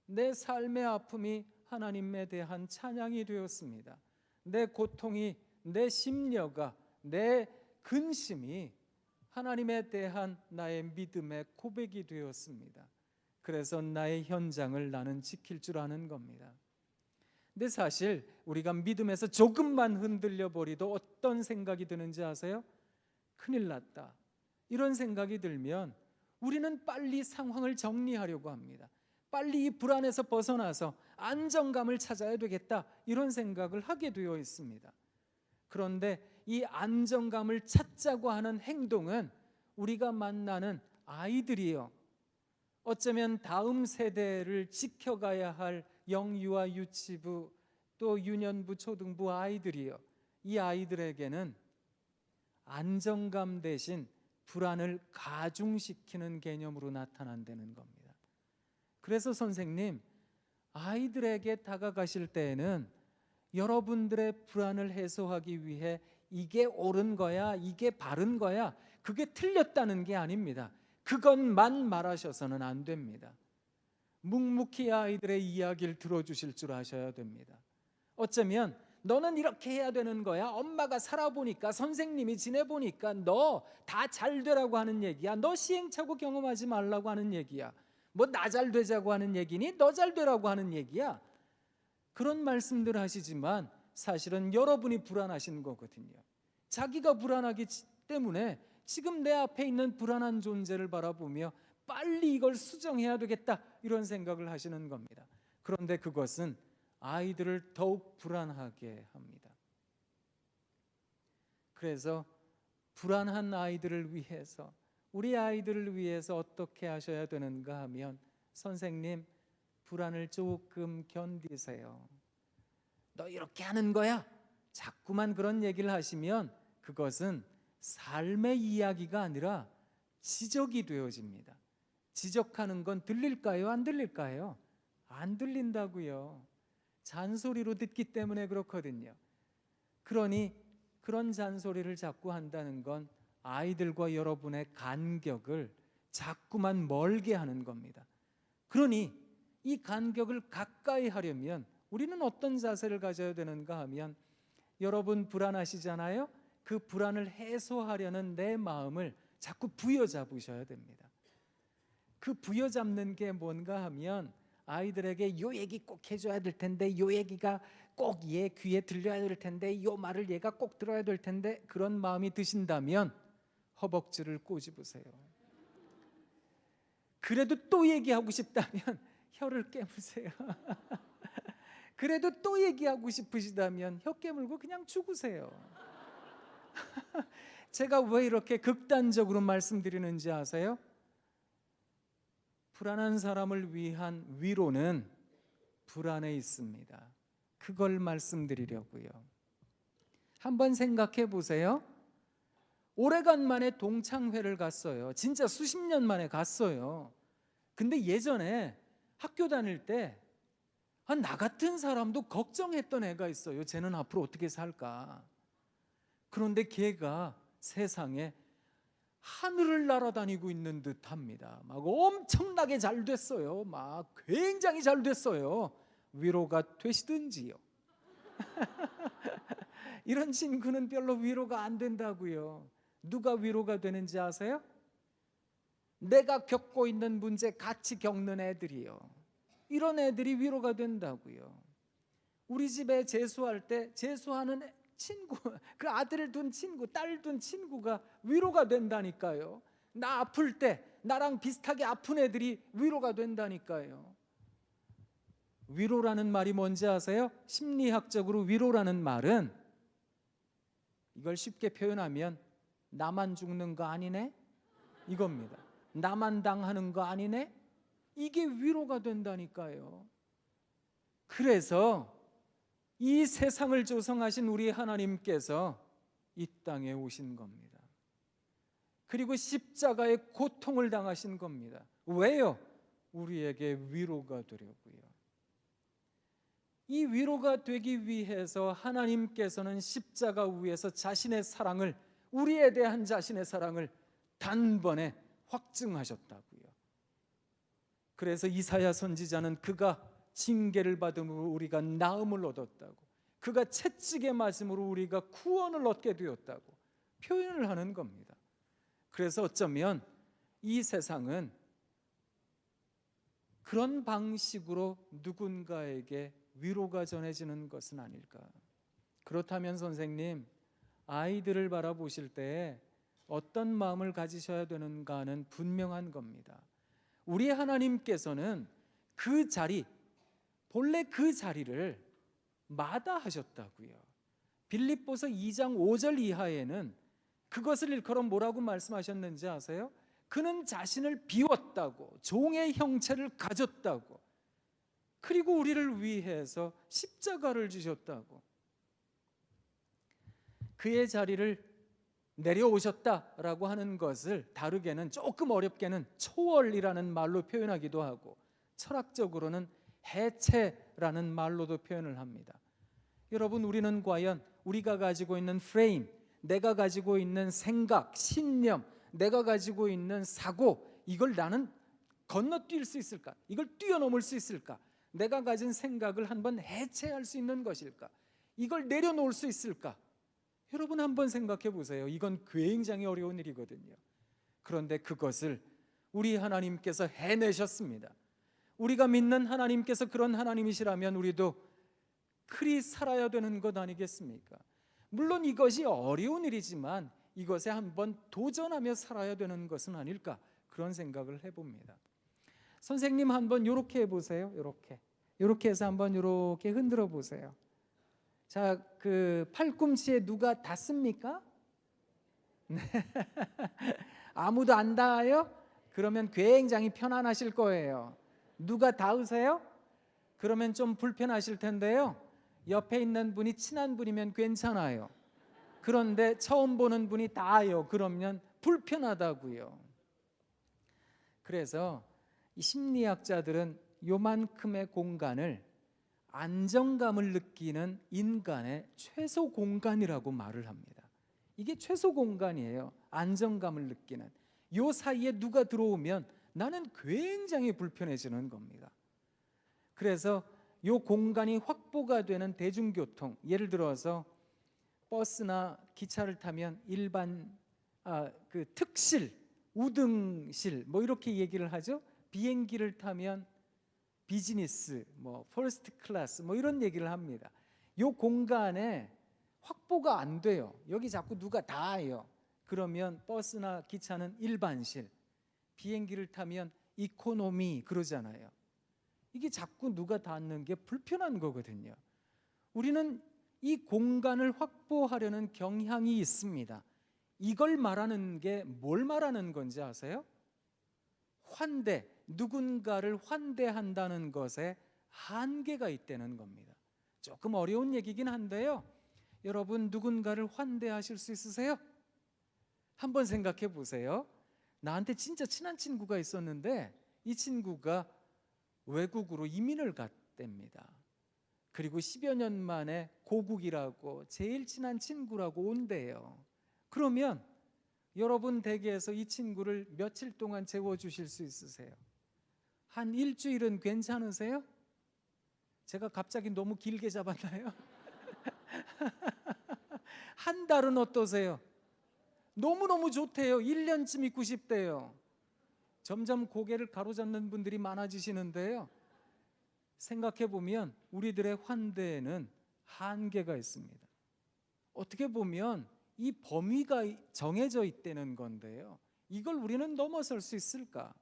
[SPEAKER 1] 내 삶의 아픔이 하나님에 대한 찬양이 되었습니다. 내 고통이, 내 심려가, 내 근심이 하나님에 대한 나의 믿음의 고백이 되었습니다. 그래서 나의 현장을 나는 지킬 줄 아는 겁니다. 근데 사실 우리가 믿음에서 조금만 흔들려 버리도 어떤 생각이 드는지 아세요? 큰일 났다, 이런 생각이 들면 우리는 빨리 상황을 정리하려고 합니다. 빨리 이 불안에서 벗어나서 안정감을 찾아야 되겠다, 이런 생각을 하게 되어 있습니다. 그런데 이 안정감을 찾자고 하는 행동은 우리가 만나는 아이들이요, 어쩌면 다음 세대를 지켜가야 할 영유아 유치부, 또 유년부, 초등부 아이들이요, 이 아이들에게는 안정감 대신 불안을 가중시키는 개념으로 나타난다는 겁니다. 그래서 선생님, 아이들에게 다가가실 때에는 여러분들의 불안을 해소하기 위해 이게 옳은 거야, 이게 바른 거야, 그게 틀렸다는 게 아닙니다. 그것만 말하셔서는 안 됩니다. 묵묵히 아이들의 이야기를 들어주실 줄 아셔야 됩니다. 어쩌면 너는 이렇게 해야 되는 거야, 엄마가 살아보니까, 선생님이 지내보니까 너 다 잘 되라고 하는 얘기야, 너 시행착오 경험하지 말라고 하는 얘기야, 뭐 나 잘 되자고 하는 얘기니, 너 잘 되라고 하는 얘기야, 그런 말씀들 하시지만 사실은 여러분이 불안하신 거거든요. 자기가 불안하기 때문에 지금 내 앞에 있는 불안한 존재를 바라보며 빨리 이걸 수정해야 되겠다, 이런 생각을 하시는 겁니다. 그런데 그것은 아이들을 더욱 불안하게 합니다. 그래서 불안한 아이들을 위해서, 우리 아이들을 위해서 어떻게 하셔야 되는가 하면, 선생님, 불안을 조금 견디세요. 너 이렇게 하는 거야, 자꾸만 그런 얘기를 하시면 그것은 삶의 이야기가 아니라 지적이 되어집니다. 지적하는 건 들릴까요? 안 들릴까요? 안 들린다고요. 잔소리로 듣기 때문에 그렇거든요. 그러니 그런 잔소리를 자꾸 한다는 건 아이들과 여러분의 간격을 자꾸만 멀게 하는 겁니다. 그러니 이 간격을 가까이 하려면 우리는 어떤 자세를 가져야 되는가 하면, 여러분 불안하시잖아요? 그 불안을 해소하려는 내 마음을 자꾸 부여잡으셔야 됩니다. 그 부여잡는 게 뭔가 하면 아이들에게 요 얘기 꼭 해줘야 될 텐데, 요 얘기가 꼭 얘 귀에 들려야 될 텐데, 요 말을 얘가 꼭 들어야 될 텐데, 그런 마음이 드신다면 허벅지를 꼬집으세요. 그래도 또 얘기하고 싶다면 혀를 깨무세요. 그래도 또 얘기하고 싶으시다면 혀 깨물고 그냥 죽으세요. 제가 왜 이렇게 극단적으로 말씀드리는지 아세요? 불안한 사람을 위한 위로는 불안에 있습니다. 그걸 말씀드리려고요. 한번 생각해 보세요. 오래간만에 동창회를 갔어요. 진짜 수십 년 만에 갔어요. 근데 예전에 학교 다닐 때 나 같은 사람도 걱정했던 애가 있어요. 쟤는 앞으로 어떻게 살까? 그런데 걔가 세상에 하늘을 날아다니고 있는 듯합니다. 막 엄청나게 잘 됐어요. 막 굉장히 잘 됐어요. 위로가 되시든지요. 이런 친구는 별로 위로가 안 된다고요. 누가 위로가 되는지 아세요? 내가 겪고 있는 문제 같이 겪는 애들이요. 이런 애들이 위로가 된다고요. 우리 집에 재수할 때 재수하는 친구, 그 아들을 둔 친구, 딸 둔 친구가 위로가 된다니까요. 나 아플 때 나랑 비슷하게 아픈 애들이 위로가 된다니까요. 위로라는 말이 뭔지 아세요? 심리학적으로 위로라는 말은, 이걸 쉽게 표현하면 나만 죽는 거 아니네? 이겁니다. 나만 당하는 거 아니네? 이게 위로가 된다니까요. 그래서 이 세상을 조성하신 우리 하나님께서 이 땅에 오신 겁니다. 그리고 십자가의 고통을 당하신 겁니다. 왜요? 우리에게 위로가 되려고요. 이 위로가 되기 위해서 하나님께서는 십자가 위에서 자신의 사랑을, 우리에 대한 자신의 사랑을 단번에 확증하셨다고요. 그래서 이사야 선지자는 그가 징계를 받음으로 우리가 나음을 얻었다고, 그가 채찍에 맞음으로 우리가 구원을 얻게 되었다고 표현을 하는 겁니다. 그래서 어쩌면 이 세상은 그런 방식으로 누군가에게 위로가 전해지는 것은 아닐까. 그렇다면 선생님, 아이들을 바라보실 때 어떤 마음을 가지셔야 되는가는 분명한 겁니다. 우리 하나님께서는 그 자리, 본래 그 자리를 마다하셨다고요. 빌립보서 2장 5절 이하에는 그것을 일컬어 뭐라고 말씀하셨는지 아세요? 그는 자신을 비웠다고, 종의 형체를 가졌다고, 그리고 우리를 위해서 십자가를 지셨다고. 그의 자리를 내려오셨다라고 하는 것을 다르게는, 조금 어렵게는 초월이라는 말로 표현하기도 하고, 철학적으로는 해체라는 말로도 표현을 합니다. 여러분, 우리는 과연 우리가 가지고 있는 프레임, 내가 가지고 있는 생각, 신념, 내가 가지고 있는 사고, 이걸 나는 건너뛸 수 있을까? 이걸 뛰어넘을 수 있을까? 내가 가진 생각을 한번 해체할 수 있는 것일까? 이걸 내려놓을 수 있을까? 여러분 한번 생각해 보세요. 이건 굉장히 어려운 일이거든요. 그런데 그것을 우리 하나님께서 해내셨습니다. 우리가 믿는 하나님께서 그런 하나님이시라면 우리도 그리 살아야 되는 것 아니겠습니까? 물론 이것이 어려운 일이지만 이것에 한번 도전하며 살아야 되는 것은 아닐까, 그런 생각을 해봅니다. 선생님 한번 이렇게 해보세요. 이렇게 해서 한번 이렇게 흔들어 보세요. 자, 그 팔꿈치에 누가 닿습니까? 네. 아무도 안 닿아요? 그러면 굉장히 편안하실 거예요. 누가 닿으세요? 그러면 좀 불편하실 텐데요. 옆에 있는 분이 친한 분이면 괜찮아요. 그런데 처음 보는 분이 닿아요. 그러면 불편하다고요. 그래서 이 심리학자들은 요만큼의 공간을 안정감을 느끼는 인간의 최소 공간이라고 말을 합니다. 이게 최소 공간이에요. 안정감을 느끼는. 요 사이에 누가 들어오면 나는 굉장히 불편해지는 겁니다. 그래서 요 공간이 확보가 되는 대중교통, 예를 들어서 버스나 기차를 타면 일반 그 특실, 우등실 뭐 이렇게 얘기를 하죠. 비행기를 타면 비즈니스, 뭐 퍼스트 클래스 뭐 이런 얘기를 합니다. 요 공간에 확보가 안 돼요. 여기 자꾸 누가 닿아요. 그러면 버스나 기차는 일반실, 비행기를 타면 이코노미 그러잖아요. 이게 자꾸 누가 닿는 게 불편한 거거든요. 우리는 이 공간을 확보하려는 경향이 있습니다. 이걸 말하는 게 뭘 말하는 건지 아세요? 환대, 누군가를 환대한다는 것에 한계가 있다는 겁니다. 조금 어려운 얘기긴 한데요. 여러분, 누군가를 환대하실 수 있으세요? 한번 생각해 보세요. 나한테 진짜 친한 친구가 있었는데 이 친구가 외국으로 이민을 갔답니다. 그리고 10여 년 만에 고국이라고 제일 친한 친구라고 온대요. 그러면 여러분 댁에서 이 친구를 며칠 동안 재워주실 수 있으세요? 한 일주일은 괜찮으세요? 제가 갑자기 너무 길게 잡았나요? 한 달은 어떠세요? 너무너무 좋대요. 1년쯤 있고 싶대요. 점점 고개를 가로잡는 분들이 많아지시는데요. 생각해 보면 우리들의 환대에는 한계가 있습니다. 어떻게 보면 이 범위가 정해져 있다는 건데요. 이걸 우리는 넘어설 수 있을까?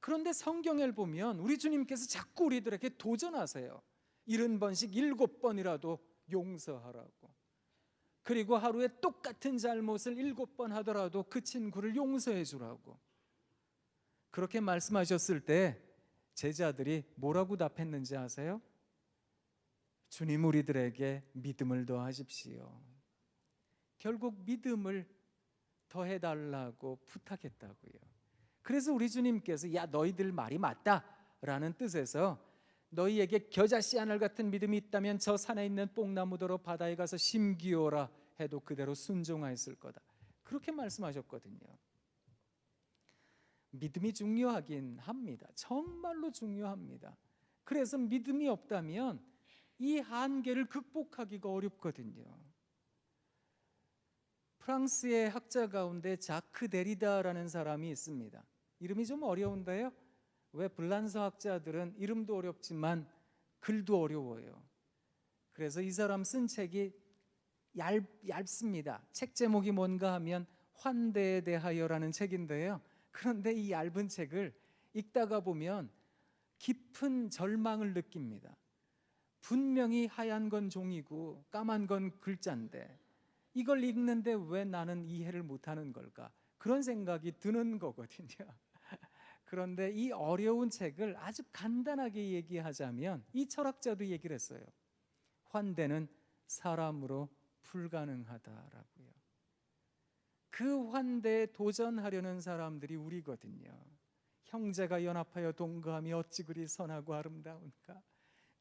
[SPEAKER 1] 그런데 성경을 보면 우리 주님께서 자꾸 우리들에게 도전하세요. 70번씩 7번이라도 용서하라고. 그리고 하루에 똑같은 잘못을 7번 하더라도 그 친구를 용서해 주라고. 그렇게 말씀하셨을 때 제자들이 뭐라고 답했는지 아세요? 주님, 우리들에게 믿음을 더하십시오. 결국 믿음을 더해달라고 부탁했다고요. 그래서 우리 주님께서 야, 너희들 말이 맞다 라는 뜻에서 너희에게 겨자씨 하늘 같은 믿음이 있다면 저 산에 있는 뽕나무더러 바다에 가서 심기어라 해도 그대로 순종하였을 거다. 그렇게 말씀하셨거든요. 믿음이 중요하긴 합니다. 정말로 중요합니다. 그래서 믿음이 없다면 이 한계를 극복하기가 어렵거든요. 프랑스의 학자 가운데 자크 데리다라는 사람이 있습니다. 이름이 좀 어려운데요. 왜 불란서 학자들은 이름도 어렵지만 글도 어려워요. 그래서 이 사람 쓴 책이 얇습니다. 책 제목이 뭔가 하면 환대에 대하여라는 책인데요. 그런데 이 얇은 책을 읽다가 보면 깊은 절망을 느낍니다. 분명히 하얀 건 종이고 까만 건 글자인데 이걸 읽는데 왜 나는 이해를 못하는 걸까? 그런 생각이 드는 거거든요. 그런데 이 어려운 책을 아주 간단하게 얘기하자면 이 철학자도 얘기를 했어요. 환대는 사람으로 불가능하다라고요. 그 환대에 도전하려는 사람들이 우리거든요. 형제가 연합하여 동거함이 어찌 그리 선하고 아름다운가.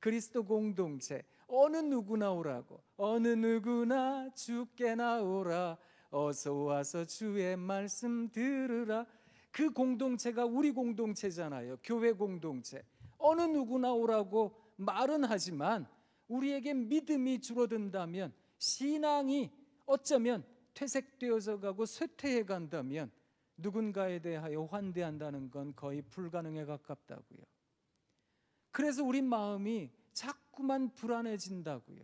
[SPEAKER 1] 그리스도 공동체, 어느 누구나 오라고, 어느 누구나 주께 나오라, 어서 와서 주의 말씀 들으라. 그 공동체가 우리 공동체잖아요. 교회 공동체. 어느 누구나 오라고 말은 하지만 우리에게 믿음이 줄어든다면, 신앙이 어쩌면 퇴색되어져 가고 쇠퇴해 간다면 누군가에 대하여 환대한다는 건 거의 불가능에 가깝다고요. 그래서 우리 마음이 자꾸만 불안해진다고요.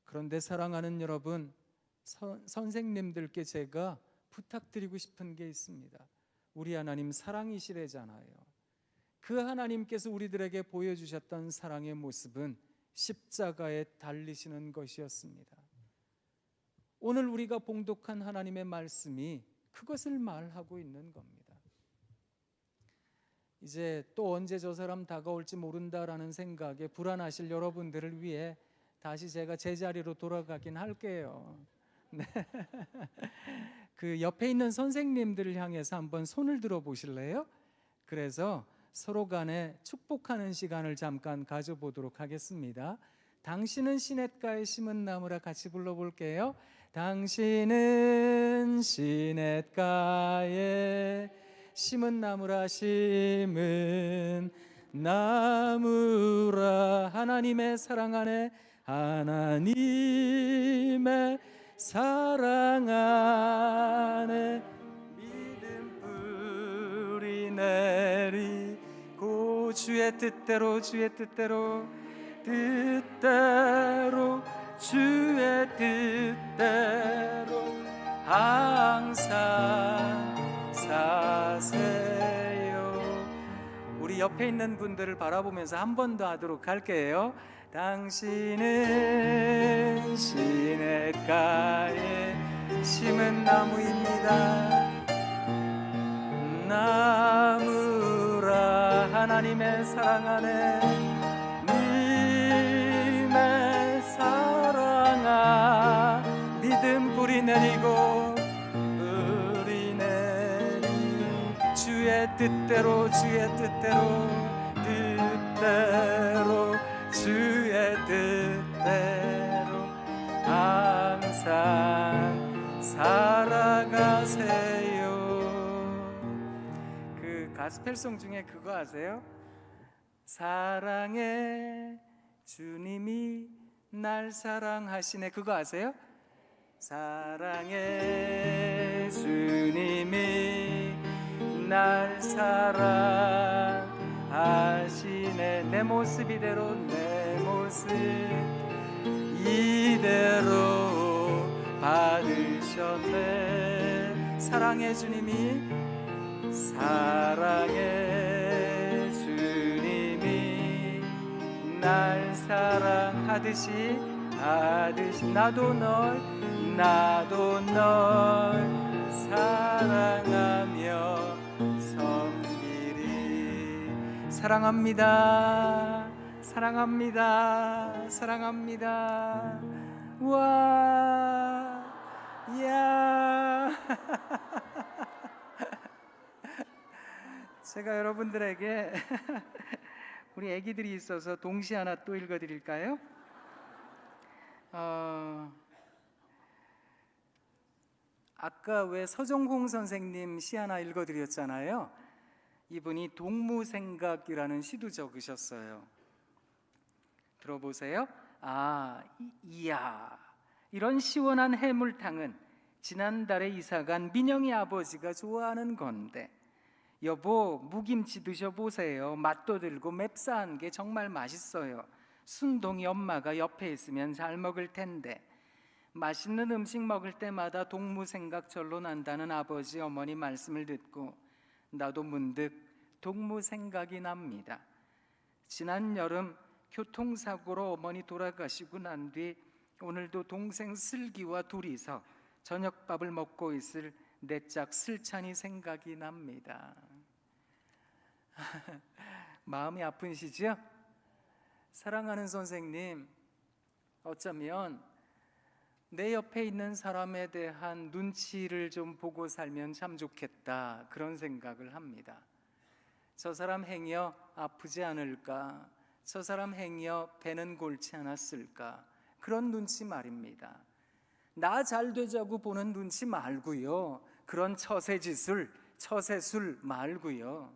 [SPEAKER 1] 그런데 사랑하는 여러분, 선생님들께 제가 부탁드리고 싶은 게 있습니다. 우리 하나님 사랑이시래잖아요. 그 하나님께서 우리들에게 보여주셨던 사랑의 모습은 십자가에 달리시는 것이었습니다. 오늘 우리가 봉독한 하나님의 말씀이 그것을 말하고 있는 겁니다. 이제 또 언제 저 사람 다가올지 모른다라는 생각에 불안하실 여러분들을 위해 다시 제가 제자리로 돌아가긴 할게요. 네. 그 옆에 있는 선생님들을 향해서 한번 손을 들어 보실래요? 그래서 서로 간에 축복하는 시간을 잠깐 가져보도록 하겠습니다. 당신은 시냇가에 심은 나무라 같이 불러볼게요. 당신은 시냇가에 심은 나무라, 심은 나무라. 하나님의 사랑 안에, 하나님의 사랑 안에 믿음 내리고 주의 뜻대로 주의 뜻대로 주의 뜻대로 항상 사세요. 우리 옆에 있는 분들을 바라보면서 한 번 더 하도록 할게요. 당신은 시냇가에 심은 나무입니다. 나무라 하나님의 사랑 안에 님의 사랑아 믿음 뿌리 내리고 주의 뜻대로 주의 뜻대로 항상 살아가세요. 그 가스펠송 중에 그거 아세요? 사랑해 주님이 날 사랑하시네. 그거 아세요? 사랑해 주님이 날 사랑하시네. 내 모습 이대로 내 모습 이대로 받으셨네. 사랑해 주님이 사랑해 주님이 날 사랑하듯이 나도 널 사랑하며 섬기리. 사랑합니다. 사랑합니다. 사랑합니다. 와, 야. 제가 여러분들에게 우리 애기들이 있어서 동시 하나 또 읽어드릴까요? 아까 왜 서정홍 선생님 시 하나 읽어드렸잖아요. 이분이 동무생각이라는 시도 적으셨어요. 들어보세요. 이야, 이런 시원한 해물탕은 지난달에 이사간 민영이 아버지가 좋아하는 건데, 여보 무김치 드셔보세요. 맛도 들고 맵싸한 게 정말 맛있어요. 순동이 엄마가 옆에 있으면 잘 먹을 텐데. 맛있는 음식 먹을 때마다 동무생각 절로 난다는 아버지 어머니 말씀을 듣고 나도 문득 동무생각이 납니다. 지난 여름 교통사고로 어머니 돌아가시고 난 뒤 오늘도 동생 슬기와 둘이서 저녁밥을 먹고 있을 내 짝 슬찬이 생각이 납니다. 마음이 아프시죠? 사랑하는 선생님, 어쩌면 내 옆에 있는 사람에 대한 눈치를 좀 보고 살면 참 좋겠다, 그런 생각을 합니다. 저 사람 행여 아프지 않을까? 저 사람 행여 배는 골치 않았을까? 그런 눈치 말입니다. 나 잘 되자고 보는 눈치 말고요. 그런 처세술 말고요.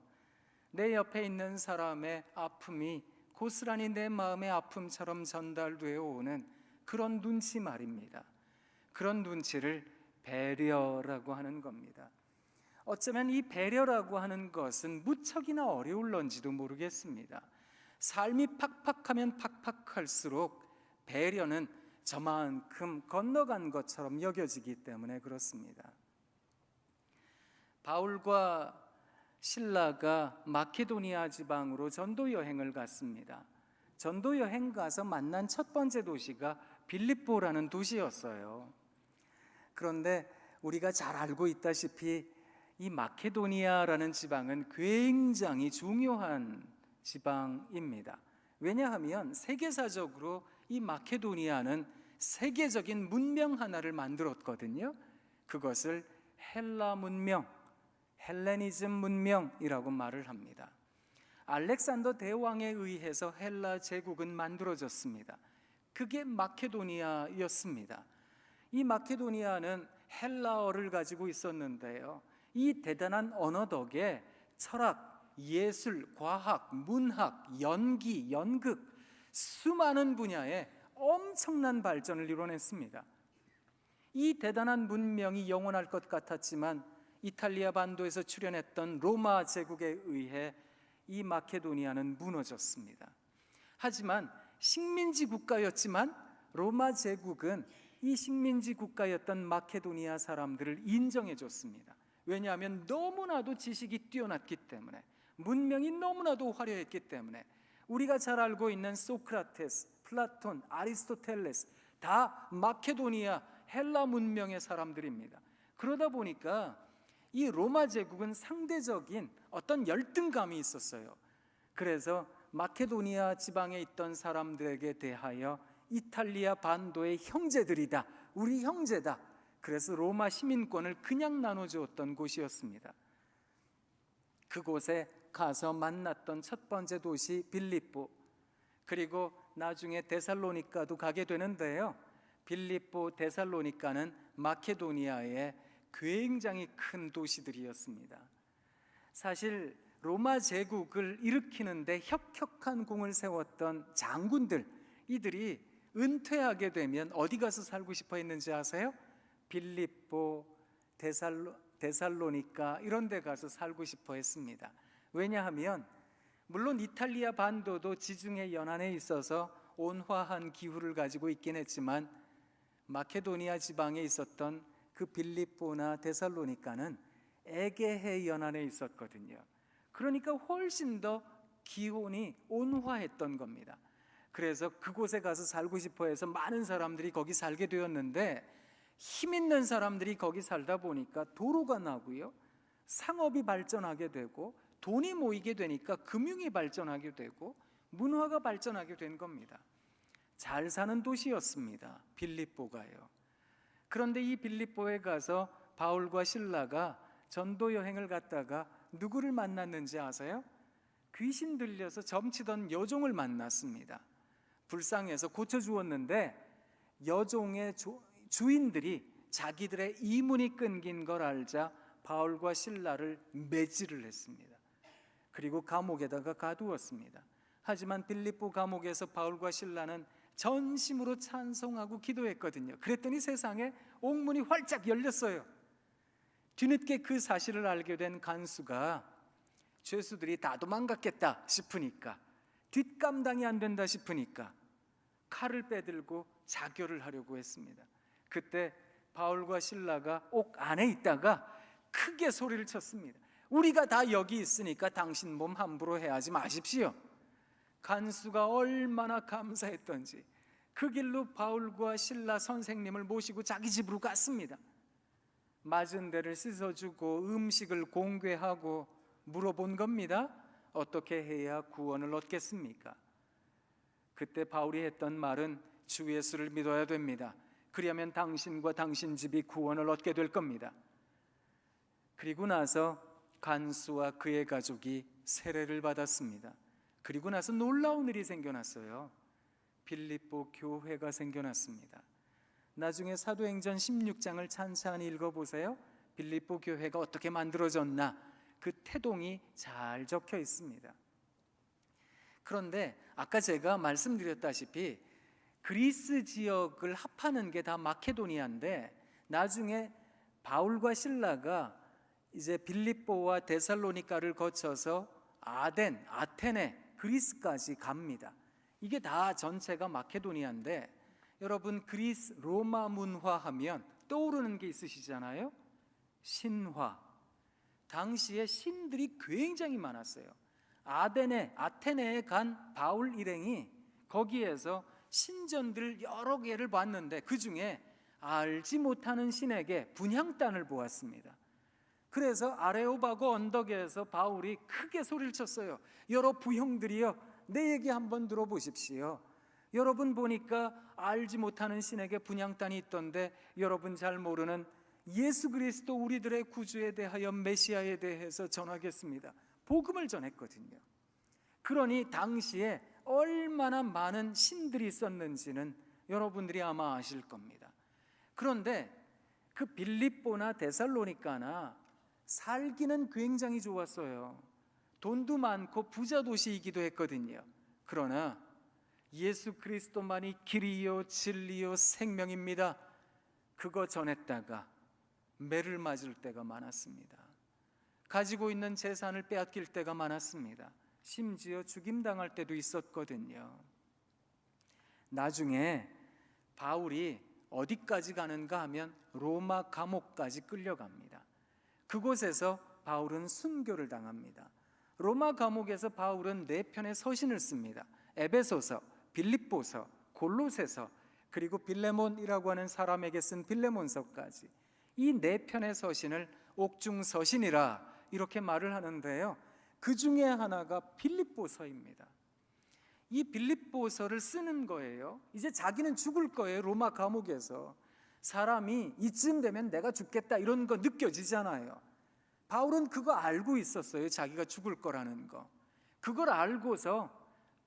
[SPEAKER 1] 내 옆에 있는 사람의 아픔이 고스란히 내 마음의 아픔처럼 전달되어 오는 그런 눈치 말입니다. 그런 눈치를 배려라고 하는 겁니다. 어쩌면 이 배려라고 하는 것은 무척이나 어려울런지도 모르겠습니다. 삶이 팍팍하면 팍팍할수록 배려는 저만큼 건너간 것처럼 여겨지기 때문에 그렇습니다. 바울과 실라가 마케도니아 지방으로 전도 여행을 갔습니다. 전도 여행 가서 만난 첫 번째 도시가 빌립보라는 도시였어요. 그런데 우리가 잘 알고 있다시피 이 마케도니아라는 지방은 굉장히 중요한 지방입니다. 왜냐하면 세계사적으로 이 마케도니아는 세계적인 문명 하나를 만들었거든요. 그것을 헬라 문명, 헬레니즘 문명이라고 말을 합니다. 알렉산더 대왕에 의해서 헬라 제국은 만들어졌습니다. 그게 마케도니아였습니다. 이 마케도니아는 헬라어를 가지고 있었는데요, 이 대단한 언어 덕에 철학, 예술, 과학, 문학, 연기, 연극, 수많은 분야에 엄청난 발전을 이뤄냈습니다. 이 대단한 문명이 영원할 것 같았지만 이탈리아 반도에서 출현했던 로마 제국에 의해 이 마케도니아는 무너졌습니다. 하지만 식민지 국가였지만 로마 제국은 이 식민지 국가였던 마케도니아 사람들을 인정해 줬습니다. 왜냐하면 너무나도 지식이 뛰어났기 때문에, 문명이 너무나도 화려했기 때문에. 우리가 잘 알고 있는 소크라테스, 플라톤, 아리스토텔레스 다 마케도니아 헬라 문명의 사람들입니다. 그러다 보니까 이 로마 제국은 상대적인 어떤 열등감이 있었어요. 그래서 마케도니아 지방에 있던 사람들에게 대하여 이탈리아 반도의 형제들이다, 우리 형제다, 그래서 로마 시민권을 그냥 나눠주었던 곳이었습니다. 그곳에 가서 만났던 첫 번째 도시 빌립보, 그리고 나중에 데살로니가도 가게 되는데요, 빌립보, 데살로니가는 마케도니아의 굉장히 큰 도시들이었습니다. 사실 로마 제국을 일으키는데 혁혁한 공을 세웠던 장군들, 이들이 은퇴하게 되면 어디 가서 살고 싶어 했는지 아세요? 빌립보, 데살로니가 이런 데 가서 살고 싶어 했습니다. 왜냐하면 물론 이탈리아 반도도 지중해 연안에 있어서 온화한 기후를 가지고 있긴 했지만 마케도니아 지방에 있었던 그 빌립보나 데살로니가는 에게해 연안에 있었거든요. 그러니까 훨씬 더 기온이 온화했던 겁니다. 그래서 그곳에 가서 살고 싶어 해서 많은 사람들이 거기 살게 되었는데, 힘 있는 사람들이 거기 살다 보니까 도로가 나고요, 상업이 발전하게 되고, 돈이 모이게 되니까 금융이 발전하게 되고, 문화가 발전하게 된 겁니다. 잘 사는 도시였습니다, 빌립보가요. 그런데 이 빌립보에 가서 바울과 실라가 전도 여행을 갔다가 누구를 만났는지 아세요? 귀신 들려서 점치던 여종을 만났습니다. 불쌍해서 고쳐주었는데 여종의 주인들이 자기들의 이문이 끊긴 걸 알자 바울과 실라를 매질을 했습니다. 그리고 감옥에다가 가두었습니다. 하지만 빌립보 감옥에서 바울과 실라는 전심으로 찬송하고 기도했거든요. 그랬더니 세상에 옥문이 활짝 열렸어요. 뒤늦게 그 사실을 알게 된 간수가 죄수들이 다 도망갔겠다 싶으니까, 뒷감당이 안 된다 싶으니까 칼을 빼들고 자교를 하려고 했습니다. 그때 바울과 실라가 옥 안에 있다가 크게 소리를 쳤습니다. 우리가 다 여기 있으니까 당신 몸 함부로 해하지 마십시오. 간수가 얼마나 감사했던지 그 길로 바울과 실라 선생님을 모시고 자기 집으로 갔습니다. 맞은 데를 씻어주고 음식을 공개하고 물어본 겁니다. 어떻게 해야 구원을 얻겠습니까? 그때 바울이 했던 말은 주 예수를 믿어야 됩니다. 그리하면 당신과 당신 집이 구원을 얻게 될 겁니다. 그리고 나서 간수와 그의 가족이 세례를 받았습니다. 그리고 나서 놀라운 일이 생겨났어요. 빌립보 교회가 생겨났습니다. 나중에 사도행전 16장을 찬찬히 읽어보세요. 빌립보 교회가 어떻게 만들어졌나, 그 태동이 잘 적혀 있습니다. 그런데 아까 제가 말씀드렸다시피 그리스 지역을 합하는 게 다 마케도니아인데, 나중에 바울과 실라가 이제 빌립보와 데살로니가를 거쳐서 아테네, 그리스까지 갑니다. 이게 다 전체가 마케도니아인데, 여러분 그리스 로마 문화 하면 떠오르는 게 있으시잖아요. 신화. 당시에 신들이 굉장히 많았어요. 아테네에 간 바울 일행이 거기에서 신전들 여러 개를 봤는데 그 중에 알지 못하는 신에게 분향단을 보았습니다. 그래서 아레오바고 언덕에서 바울이 크게 소리를 쳤어요. 여러 부형들이여, 내 얘기 한번 들어보십시오. 여러분 보니까 알지 못하는 신에게 분향단이 있던데, 여러분 잘 모르는 예수 그리스도 우리들의 구주에 대하여 메시아에 대해서 전하겠습니다. 복음을 전했거든요. 그러니 당시에 얼마나 많은 신들이 있었는지는 여러분들이 아마 아실 겁니다. 그런데 그 빌립보나 데살로니가나 살기는 굉장히 좋았어요. 돈도 많고 부자 도시이기도 했거든요. 그러나 예수 그리스도만이 길이요 진리요 생명입니다. 그거 전했다가 매를 맞을 때가 많았습니다. 가지고 있는 재산을 빼앗길 때가 많았습니다. 심지어 죽임당할 때도 있었거든요. 나중에 바울이 어디까지 가는가 하면 로마 감옥까지 끌려갑니다. 그곳에서 바울은 순교를 당합니다. 로마 감옥에서 바울은 4편의 서신을 씁니다. 에베소서, 빌립보서, 골로새서, 그리고 빌레몬이라고 하는 사람에게 쓴 빌레몬서까지, 이 4편의 서신을 옥중서신이라 이렇게 말을 하는데요, 그 중에 하나가 빌립보서입니다. 이 빌립보서를 쓰는 거예요. 이제 자기는 죽을 거예요. 로마 감옥에서 사람이 이쯤 되면 내가 죽겠다 이런 거 느껴지잖아요. 바울은 그거 알고 있었어요. 자기가 죽을 거라는 거. 그걸 알고서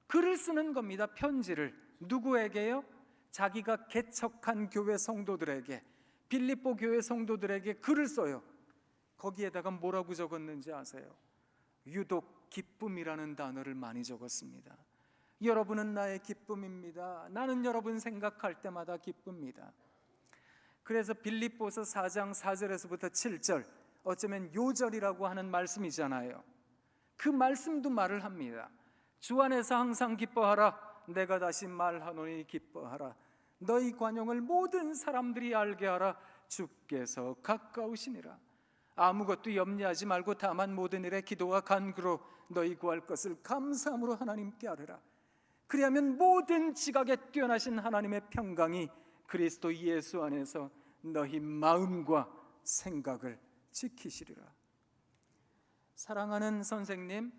[SPEAKER 1] 글을 쓰는 겁니다. 편지를. 누구에게요? 자기가 개척한 교회 성도들에게, 빌립보 교회 성도들에게 글을 써요. 거기에다가 뭐라고 적었는지 아세요? 유독 기쁨이라는 단어를 많이 적었습니다. 여러분은 나의 기쁨입니다. 나는 여러분 생각할 때마다 기쁩니다. 그래서 빌립보서 4장 4절에서부터 7절, 어쩌면 요절이라고 하는 말씀이잖아요. 그 말씀도 말을 합니다. 주 안에서 항상 기뻐하라. 내가 다시 말하노니 기뻐하라. 너희 관용을 모든 사람들이 알게 하라. 주께서 가까우시니라. 아무것도 염려하지 말고 다만 모든 일에 기도와 간구로 너희 구할 것을 감사함으로 하나님께 아뢰라. 그리하면 모든 지각에 뛰어나신 하나님의 평강이 그리스도 예수 안에서 너희 마음과 생각을 지키시리라. 사랑하는 선생님,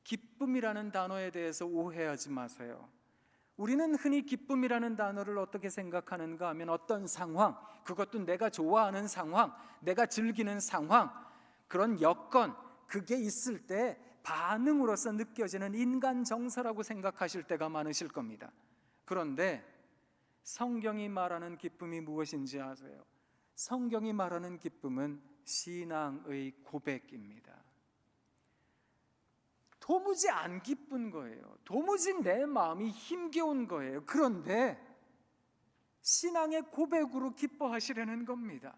[SPEAKER 1] 기쁨이라는 단어에 대해서 오해하지 마세요. 우리는 흔히 기쁨이라는 단어를 어떻게 생각하는가 하면 어떤 상황, 그것도 내가 좋아하는 상황, 내가 즐기는 상황, 그런 여건, 그게 있을 때 반응으로서 느껴지는 인간 정서라고 생각하실 때가 많으실 겁니다. 그런데 성경이 말하는 기쁨이 무엇인지 아세요? 성경이 말하는 기쁨은 신앙의 고백입니다. 도무지 안 기쁜 거예요. 도무지 내 마음이 힘겨운 거예요. 그런데 신앙의 고백으로 기뻐하시려는 겁니다.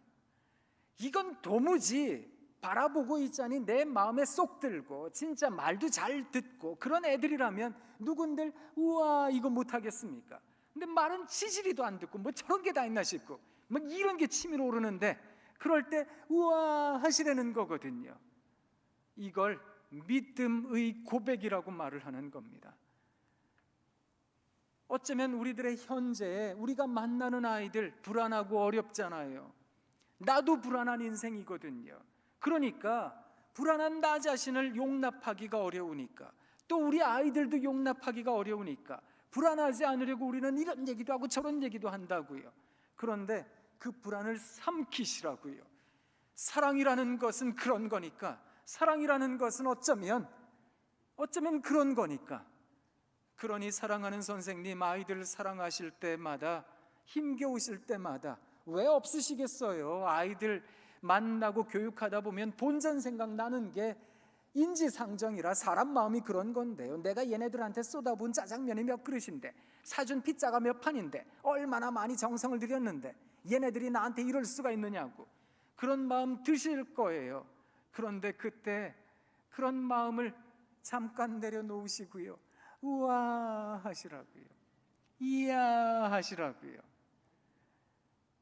[SPEAKER 1] 이건 도무지 바라보고 있자니 내 마음에 쏙 들고 진짜 말도 잘 듣고 그런 애들이라면 누군들 우와 이거 못하겠습니까? 근데 말은 치질이도 안 듣고 뭐 저런 게 다 있나 싶고 뭐 이런 게 치밀어 오르는데 그럴 때 우와 하시려는 거거든요. 이걸 믿음의 고백이라고 말을 하는 겁니다. 어쩌면 우리들의 현재에 우리가 만나는 아이들 불안하고 어렵잖아요. 나도 불안한 인생이거든요. 그러니까 불안한 나 자신을 용납하기가 어려우니까, 또 우리 아이들도 용납하기가 어려우니까 불안하지 않으려고 우리는 이런 얘기도 하고 저런 얘기도 한다고요. 그런데 그 불안을 삼키시라고요. 사랑이라는 것은 그런 거니까, 사랑이라는 것은 어쩌면 그런 거니까. 그러니 사랑하는 선생님, 아이들을 사랑하실 때마다, 힘겨우실 때마다 왜 없으시겠어요? 아이들 만나고 교육하다 보면 본전 생각나는 게 인지상정이라 사람 마음이 그런 건데요. 내가 얘네들한테 쏟아부은 짜장면이 몇 그릇인데, 사준 피자가 몇 판인데, 얼마나 많이 정성을 들였는데 얘네들이 나한테 이럴 수가 있느냐고 그런 마음 드실 거예요. 그런데 그때 그런 마음을 잠깐 내려놓으시고요, 우와 하시라고요, 이야 하시라고요.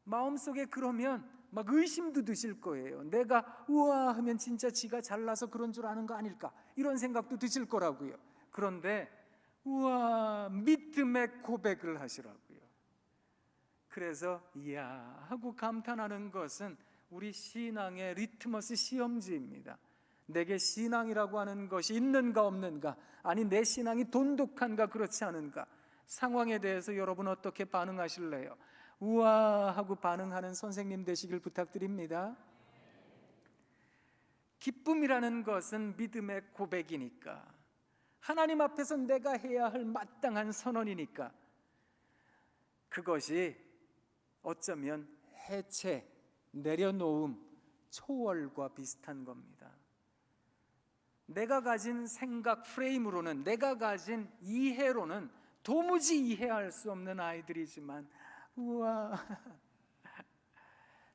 [SPEAKER 1] 마음속에 그러면 막 의심도 드실 거예요. 내가 우와 하면 진짜 지가 잘나서 그런 줄 아는 거 아닐까, 이런 생각도 드실 거라고요. 그런데 우와 믿음의 고백을 하시라고요. 그래서 이야 하고 감탄하는 것은 우리 신앙의 리트머스 시험지입니다. 내게 신앙이라고 하는 것이 있는가 없는가, 아니 내 신앙이 돈독한가 그렇지 않은가, 상황에 대해서 여러분 어떻게 반응하실래요? 우와 하고 반응하는 선생님 되시길 부탁드립니다. 기쁨이라는 것은 믿음의 고백이니까, 하나님 앞에서 내가 해야 할 마땅한 선언이니까, 그것이 어쩌면 해체, 내려놓음, 초월과 비슷한 겁니다. 내가 가진 생각 프레임으로는, 내가 가진 이해로는 도무지 이해할 수 없는 아이들이지만 우와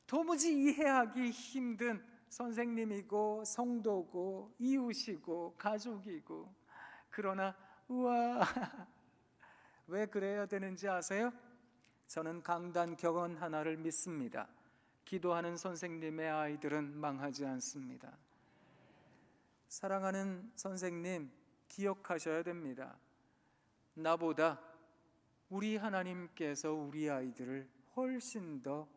[SPEAKER 1] 도무지 이해하기 힘든 선생님이고 성도고 이웃이고 가족이고, 그러나 우와 왜 그래야 되는지 아세요? 저는 강단 격언 하나를 믿습니다. 기도하는 선생님의 아이들은 망하지 않습니다. 사랑하는 선생님, 기억하셔야 됩니다. 나보다 우리 하나님께서 우리 아이들을 훨씬 더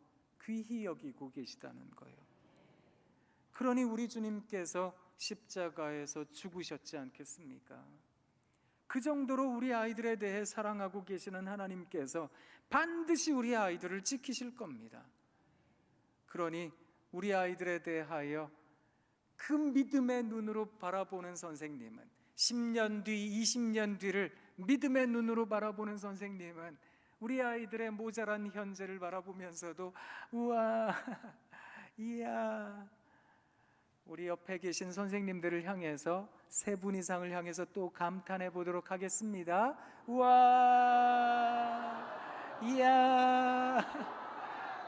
[SPEAKER 1] 귀히 여기고 계시다는 거예요. 그러니 우리 주님께서 십자가에서 죽으셨지 않겠습니까? 그 정도로 우리 아이들에 대해 사랑하고 계시는 하나님께서 반드시 우리 아이들을 지키실 겁니다. 그러니 우리 아이들에 대하여 그 믿음의 눈으로 바라보는 선생님은, 10년 뒤, 20년 뒤를 믿음의 눈으로 바라보는 선생님은 우리 아이들의 모자란 현재를 바라보면서도 우와, 이야, 우리 옆에 계신 선생님들을 향해서, 3분 이상을 향해서 또 감탄해 보도록 하겠습니다. 우와, 이야,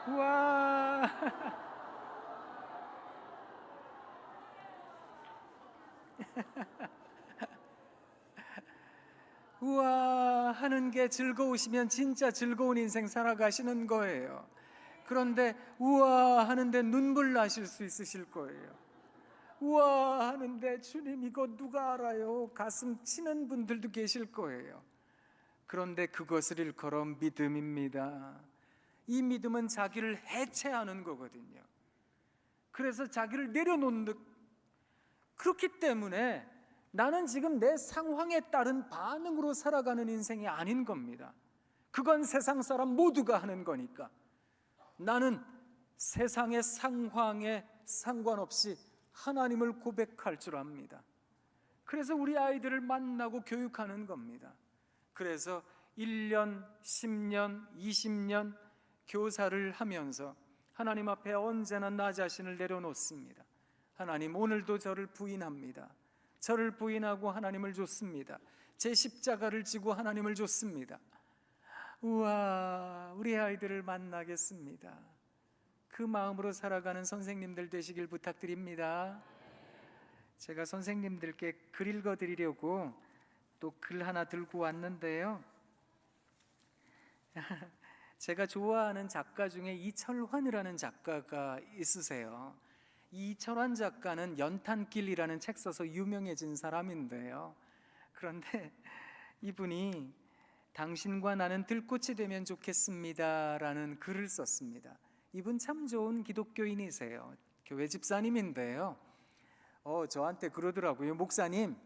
[SPEAKER 1] 우와. 우와 하는 게 즐거우시면 진짜 즐거운 인생 살아가시는 거예요. 그런데 우와 하는데 눈물 나실 수 있으실 거예요. 우와 하는데 주님 이거 누가 알아요? 가슴 치는 분들도 계실 거예요. 그런데 그것을 일컬어 믿음입니다. 이 믿음은 자기를 해체하는 거거든요. 그래서 자기를 내려놓는, 그렇기 때문에 나는 지금 내 상황에 따른 반응으로 살아가는 인생이 아닌 겁니다. 그건 세상 사람 모두가 하는 거니까. 나는 세상의 상황에 상관없이 하나님을 고백할 줄 압니다. 그래서 우리 아이들을 만나고 교육하는 겁니다. 그래서 1년, 10년, 20년 교사를 하면서 하나님 앞에 언제나 나 자신을 내려놓습니다. 하나님, 오늘도 저를 부인합니다. 저를 부인하고 하나님을 좇습니다. 제 십자가를 지고 하나님을 좇습니다. 우와, 우리 아이들을 만나겠습니다. 그 마음으로 살아가는 선생님들 되시길 부탁드립니다. 제가 선생님들께 글 읽어드리려고 또 글 하나 들고 왔는데요. 제가 좋아하는 작가 중에 이철환이라는 작가가 있으세요. 이철환 작가는 연탄길이라는 책 써서 유명해진 사람인데요. 그런데 이분이 당신과 나는 들꽃이 되면 좋겠습니다 라는 글을 썼습니다. 이분 참 좋은 기독교인이세요. 교회 집사님인데요. 저한테 그러더라고요. 목사님,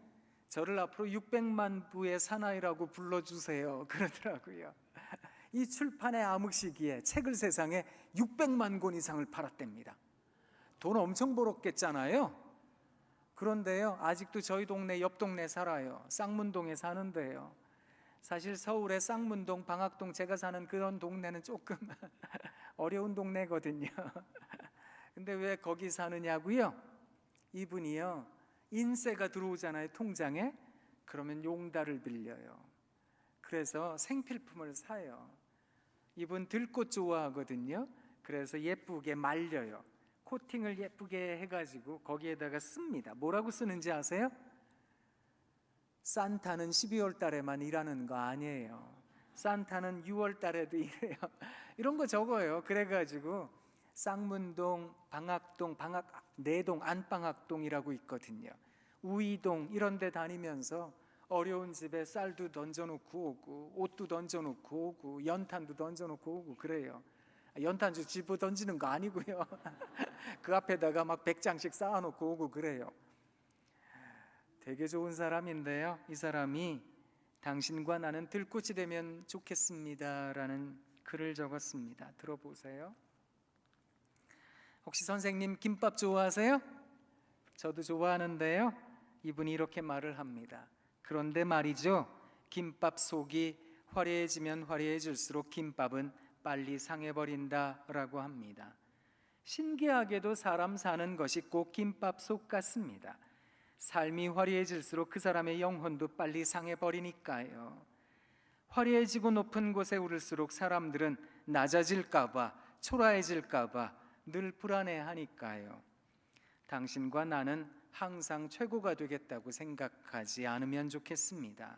[SPEAKER 1] 저를 앞으로 600만 부의 사나이라고 불러주세요 그러더라고요. 이 출판의 암흑 시기에 책을 세상에 600만 권 이상을 팔았답니다. 돈 엄청 벌었겠잖아요. 그런데요, 아직도 저희 동네 옆 동네 살아요. 쌍문동에 사는데요. 사실 서울의 쌍문동, 방학동, 제가 사는 그런 동네는 조금 어려운 동네거든요. 근데 왜 거기 사느냐고요? 이분이요, 인세가 들어오잖아요, 통장에. 그러면 용달을 빌려요. 그래서 생필품을 사요. 이분 들꽃 좋아하거든요. 그래서 예쁘게 말려요. 코팅을 예쁘게 해가지고 거기에다가 씁니다. 뭐라고 쓰는지 아세요? 산타는 12월 달에만 일하는 거 아니에요. 산타는 6월 달에도 일해요. 이런 거 적어요. 그래가지고 쌍문동, 방학동, 내동, 안방학동이라고 있거든요. 우이동 이런 데 다니면서 어려운 집에 쌀도 던져놓고 오고, 옷도 던져놓고 오고, 연탄도 던져놓고 오고 그래요. 연탄도 집어 던지는 거 아니고요. 그 앞에다가 막 100장씩 쌓아놓고 오고 그래요. 되게 좋은 사람인데요. 이 사람이 당신과 나는 들꽃이 되면 좋겠습니다 라는 글을 적었습니다. 들어보세요. 혹시 선생님 김밥 좋아하세요? 저도 좋아하는데요. 이분이 이렇게 말을 합니다. 그런데 말이죠, 김밥 속이 화려해지면 화려해질수록 김밥은 빨리 상해버린다 라고 합니다. 신기하게도 사람 사는 것이 꼭 김밥 속 같습니다. 삶이 화려해질수록 그 사람의 영혼도 빨리 상해버리니까요. 화려해지고 높은 곳에 오를수록 사람들은 낮아질까봐, 초라해질까봐 늘 불안해하니까요. 당신과 나는 항상 최고가 되겠다고 생각하지 않으면 좋겠습니다.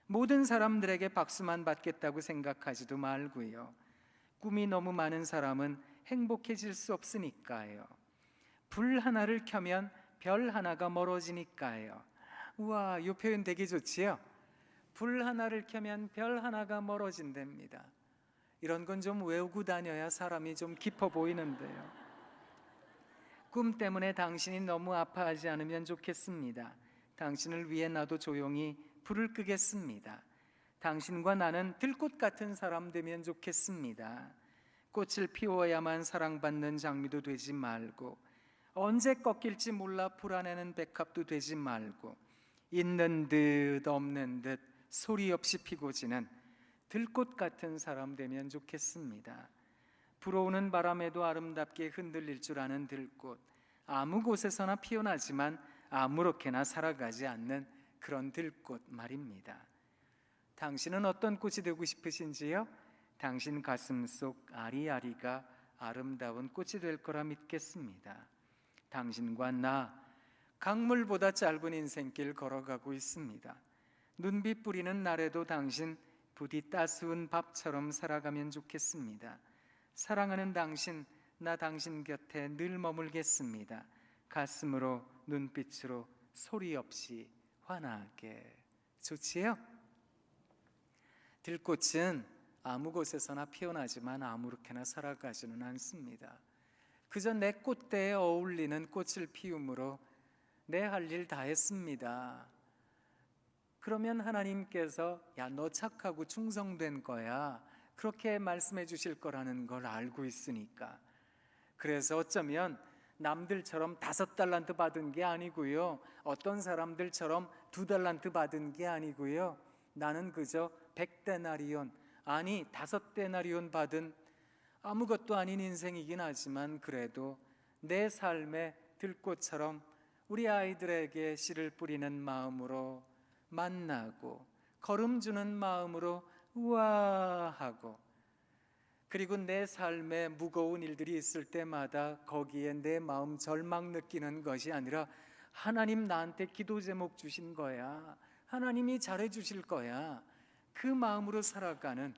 [SPEAKER 1] 모든 사람들에게 박수만 받겠다고 생각하지도 말고요. 꿈이 너무 많은 사람은 행복해질 수 없으니까요. 불 하나를 켜면 별 하나가 멀어지니까요. 우와, 이 표현 되게 좋지요? 불 하나를 켜면 별 하나가 멀어진답니다. 이런 건 좀 외우고 다녀야 사람이 좀 깊어 보이는데요. 꿈 때문에 당신이 너무 아파하지 않으면 좋겠습니다. 당신을 위해 나도 조용히 불을 끄겠습니다. 당신과 나는 들꽃 같은 사람 되면 좋겠습니다. 꽃을 피워야만 사랑받는 장미도 되지 말고, 언제 꺾일지 몰라 불안해는 백합도 되지 말고, 있는 듯 없는 듯 소리 없이 피고 지는 들꽃 같은 사람 되면 좋겠습니다. 불어오는 바람에도 아름답게 흔들릴 줄 아는 들꽃, 아무 곳에서나 피어나지만 아무렇게나 살아가지 않는 그런 들꽃 말입니다. 당신은 어떤 꽃이 되고 싶으신지요? 당신 가슴 속 아리아리가 아름다운 꽃이 될 거라 믿겠습니다. 당신과 나, 강물보다 짧은 인생길 걸어가고 있습니다. 눈빛 뿌리는 날에도 당신 부디 따스운 밥처럼 살아가면 좋겠습니다. 사랑하는 당신, 나 당신 곁에 늘 머물겠습니다. 가슴으로, 눈빛으로, 소리 없이 환하게. 좋지요? 들꽃은 아무 곳에서나 피어나지만 아무렇게나 살아가지는 않습니다. 그저 내 꽃대에 어울리는 꽃을 피움으로 내 할 일 다 했습니다. 그러면 하나님께서 야, 너 착하고 충성된 거야, 그렇게 말씀해 주실 거라는 걸 알고 있으니까. 그래서 어쩌면 남들처럼 5달란트 받은 게 아니고요, 어떤 사람들처럼 2달란트 받은 게 아니고요, 나는 그저 100데나리온, 아니 5데나리온 받은 아무것도 아닌 인생이긴 하지만 그래도 내 삶의 들꽃처럼 우리 아이들에게 씨를 뿌리는 마음으로 만나고, 걸음 주는 마음으로 우아하고, 그리고 내 삶에 무거운 일들이 있을 때마다 거기에 내 마음 절망 느끼는 것이 아니라 하나님 나한테 기도 제목 주신 거야, 하나님이 잘해 주실 거야, 그 마음으로 살아가는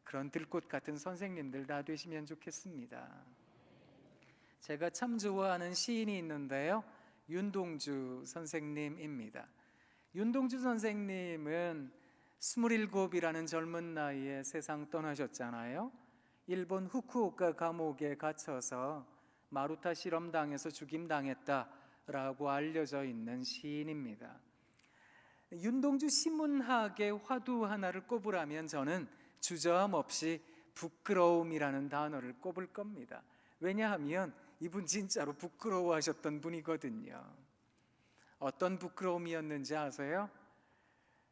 [SPEAKER 1] 그런 들꽃 같은 선생님들 다 되시면 좋겠습니다. 제가 참 좋아하는 시인이 있는데요, 윤동주 선생님입니다. 윤동주 선생님은 27이라는 젊은 나이에 세상 떠나셨잖아요. 일본 후쿠오카 감옥에 갇혀서 마루타 실험당해서 죽임당했다라고 알려져 있는 시인입니다. 윤동주 시문학의 화두 하나를 꼽으라면 저는 주저함 없이 부끄러움이라는 단어를 꼽을 겁니다. 왜냐하면 이분 진짜로 부끄러워하셨던 분이거든요. 어떤 부끄러움이었는지 아세요?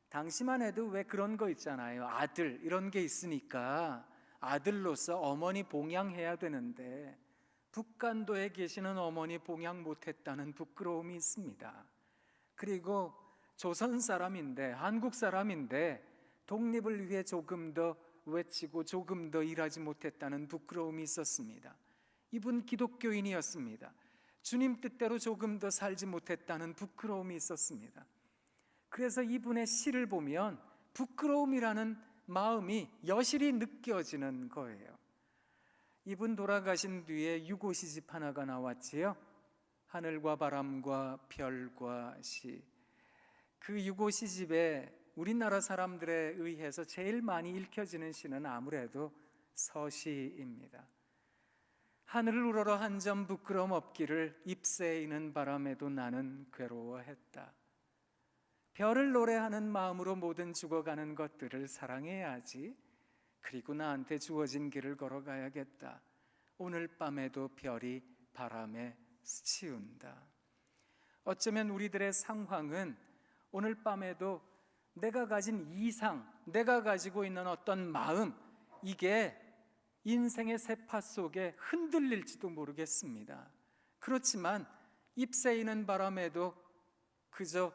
[SPEAKER 1] 당시만 해도 왜 그런 거 있잖아요. 아들 이런 게 있으니까 아들로서 어머니 봉양해야 되는데 북간도에 계시는 어머니 봉양 못했다는 부끄러움이 있습니다. 그리고 조선 사람인데, 한국 사람인데 독립을 위해 조금 더 외치고 조금 더 일하지 못했다는 부끄러움이 있었습니다. 이분 기독교인이었습니다. 주님 뜻대로 조금 더 살지 못했다는 부끄러움이 있었습니다. 그래서 이분의 시를 보면 부끄러움이라는 마음이 여실히 느껴지는 거예요. 이분 돌아가신 뒤에 유고 시집 하나가 나왔지요. 하늘과 바람과 별과 시. 그 유고 시집에 우리나라 사람들에 의해서 제일 많이 읽혀지는 시는 아무래도 서시입니다. 하늘을 우러러 한 점 부끄럼 없기를 잎새이는 바람에도 나는 괴로워했다. 별을 노래하는 마음으로 모든 죽어가는 것들을 사랑해야지. 그리고 나한테 주어진 길을 걸어가야겠다. 오늘 밤에도 별이 바람에 스치운다. 어쩌면 우리들의 상황은 오늘 밤에도 내가 가진 이상, 내가 가지고 있는 어떤 마음, 이게 인생의 세파 속에 흔들릴지도 모르겠습니다. 그렇지만 잎새이는 바람에도 그저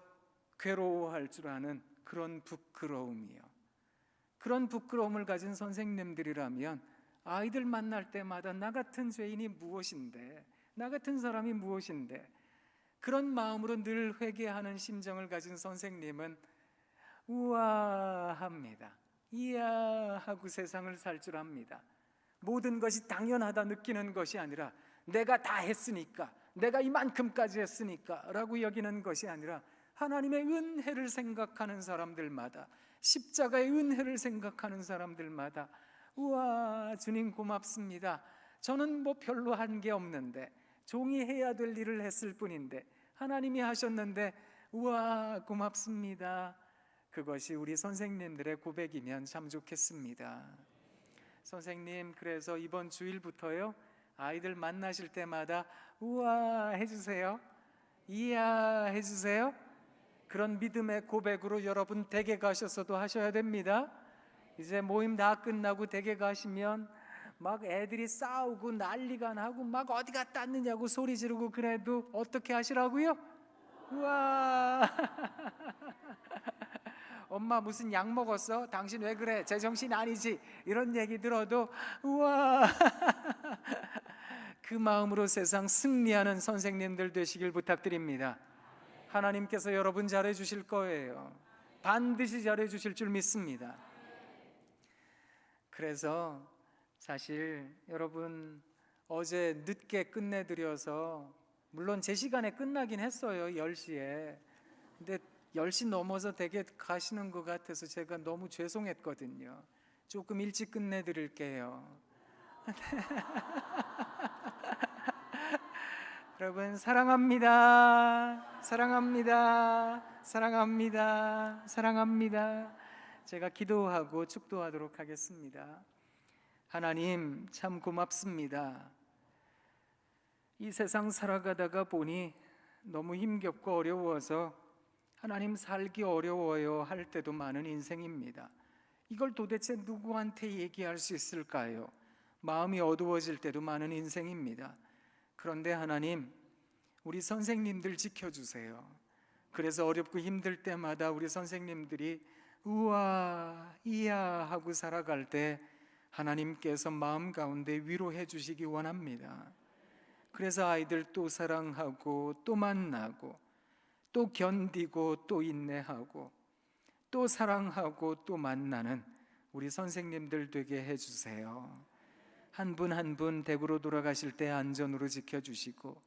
[SPEAKER 1] 괴로워할 줄 아는 그런 부끄러움이요. 그런 부끄러움을 가진 선생님들이라면 아이들 만날 때마다 나 같은 죄인이 무엇인데, 나 같은 사람이 무엇인데, 그런 마음으로 늘 회개하는 심정을 가진 선생님은 우아합니다. 이야 하고 세상을 살 줄 압니다. 모든 것이 당연하다 느끼는 것이 아니라 내가 다 했으니까, 내가 이만큼까지 했으니까 라고 여기는 것이 아니라 하나님의 은혜를 생각하는 사람들마다, 십자가의 은혜를 생각하는 사람들마다 우와 주님 고맙습니다. 저는 뭐 별로 한 게 없는데, 종이 해야 될 일을 했을 뿐인데 하나님이 하셨는데 우와 고맙습니다. 그것이 우리 선생님들의 고백이면 참 좋겠습니다. 선생님, 그래서 이번 주일부터요, 아이들 만나실 때마다 우와 해주세요. 이야 해주세요. 그런 믿음의 고백으로 여러분 댁에 가셔서도 하셔야 됩니다. 이제 모임 다 끝나고 댁에 가시면 막 애들이 싸우고 난리가 나고 막 어디 갔다 왔느냐고 소리 지르고 그래도 어떻게 하시라고요? 우와 엄마 무슨 약 먹었어? 당신 왜 그래? 제정신 아니지? 이런 얘기 들어도 우와 그 마음으로 세상 승리하는 선생님들 되시길 부탁드립니다. 하나님께서 여러분 잘해주실 거예요. 반드시 잘해주실 줄 믿습니다. 그래서 사실 여러분 어제 늦게 끝내드려서, 물론 제 시간에 끝나긴 했어요, 10시에. 근데 10시 넘어서 댁에 가시는 것 같아서 제가 너무 죄송했거든요. 조금 일찍 끝내드릴게요. 여러분 사랑합니다. 사랑합니다. 사랑합니다. 사랑합니다. 제가 기도하고 축도하도록 하겠습니다. 하나님 참 고맙습니다. 이 세상 살아가다가 보니 너무 힘겹고 어려워서 하나님 살기 어려워요 할 때도 많은 인생입니다. 이걸 도대체 누구한테 얘기할 수 있을까요? 마음이 어두워질 때도 많은 인생입니다. 그런데 하나님, 우리 선생님들 지켜주세요. 그래서 어렵고 힘들 때마다 우리 선생님들이 우와 이야 하고 살아갈 때 하나님께서 마음 가운데 위로해 주시기 원합니다. 그래서 아이들 또 사랑하고 또 만나고 또 견디고 또 인내하고 또 사랑하고 또 만나는 우리 선생님들 되게 해주세요. 한 분 한 분 댁으로 돌아가실 때 안전으로 지켜주시고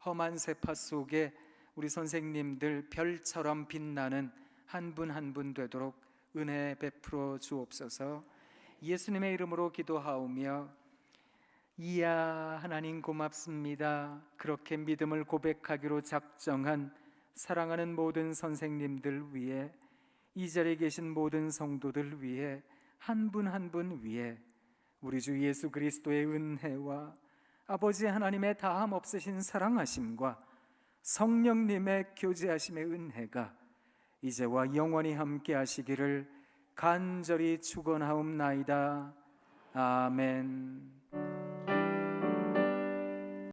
[SPEAKER 1] 험한 세파 속에 우리 선생님들 별처럼 빛나는 한 분 한 분 되도록 은혜 베풀어 주옵소서. 예수님의 이름으로 기도하오며 이야 하나님 고맙습니다. 그렇게 믿음을 고백하기로 작정한 사랑하는 모든 선생님들 위해, 이 자리에 계신 모든 성도들 위해, 한 분 한 분 위해 우리 주 예수 그리스도의 은혜와 아버지 하나님의 다함 없으신 사랑하심과 성령님의 교제하심의 은혜가 이제와 영원히 함께 하시기를 간절히 축원하옵나이다. 아멘.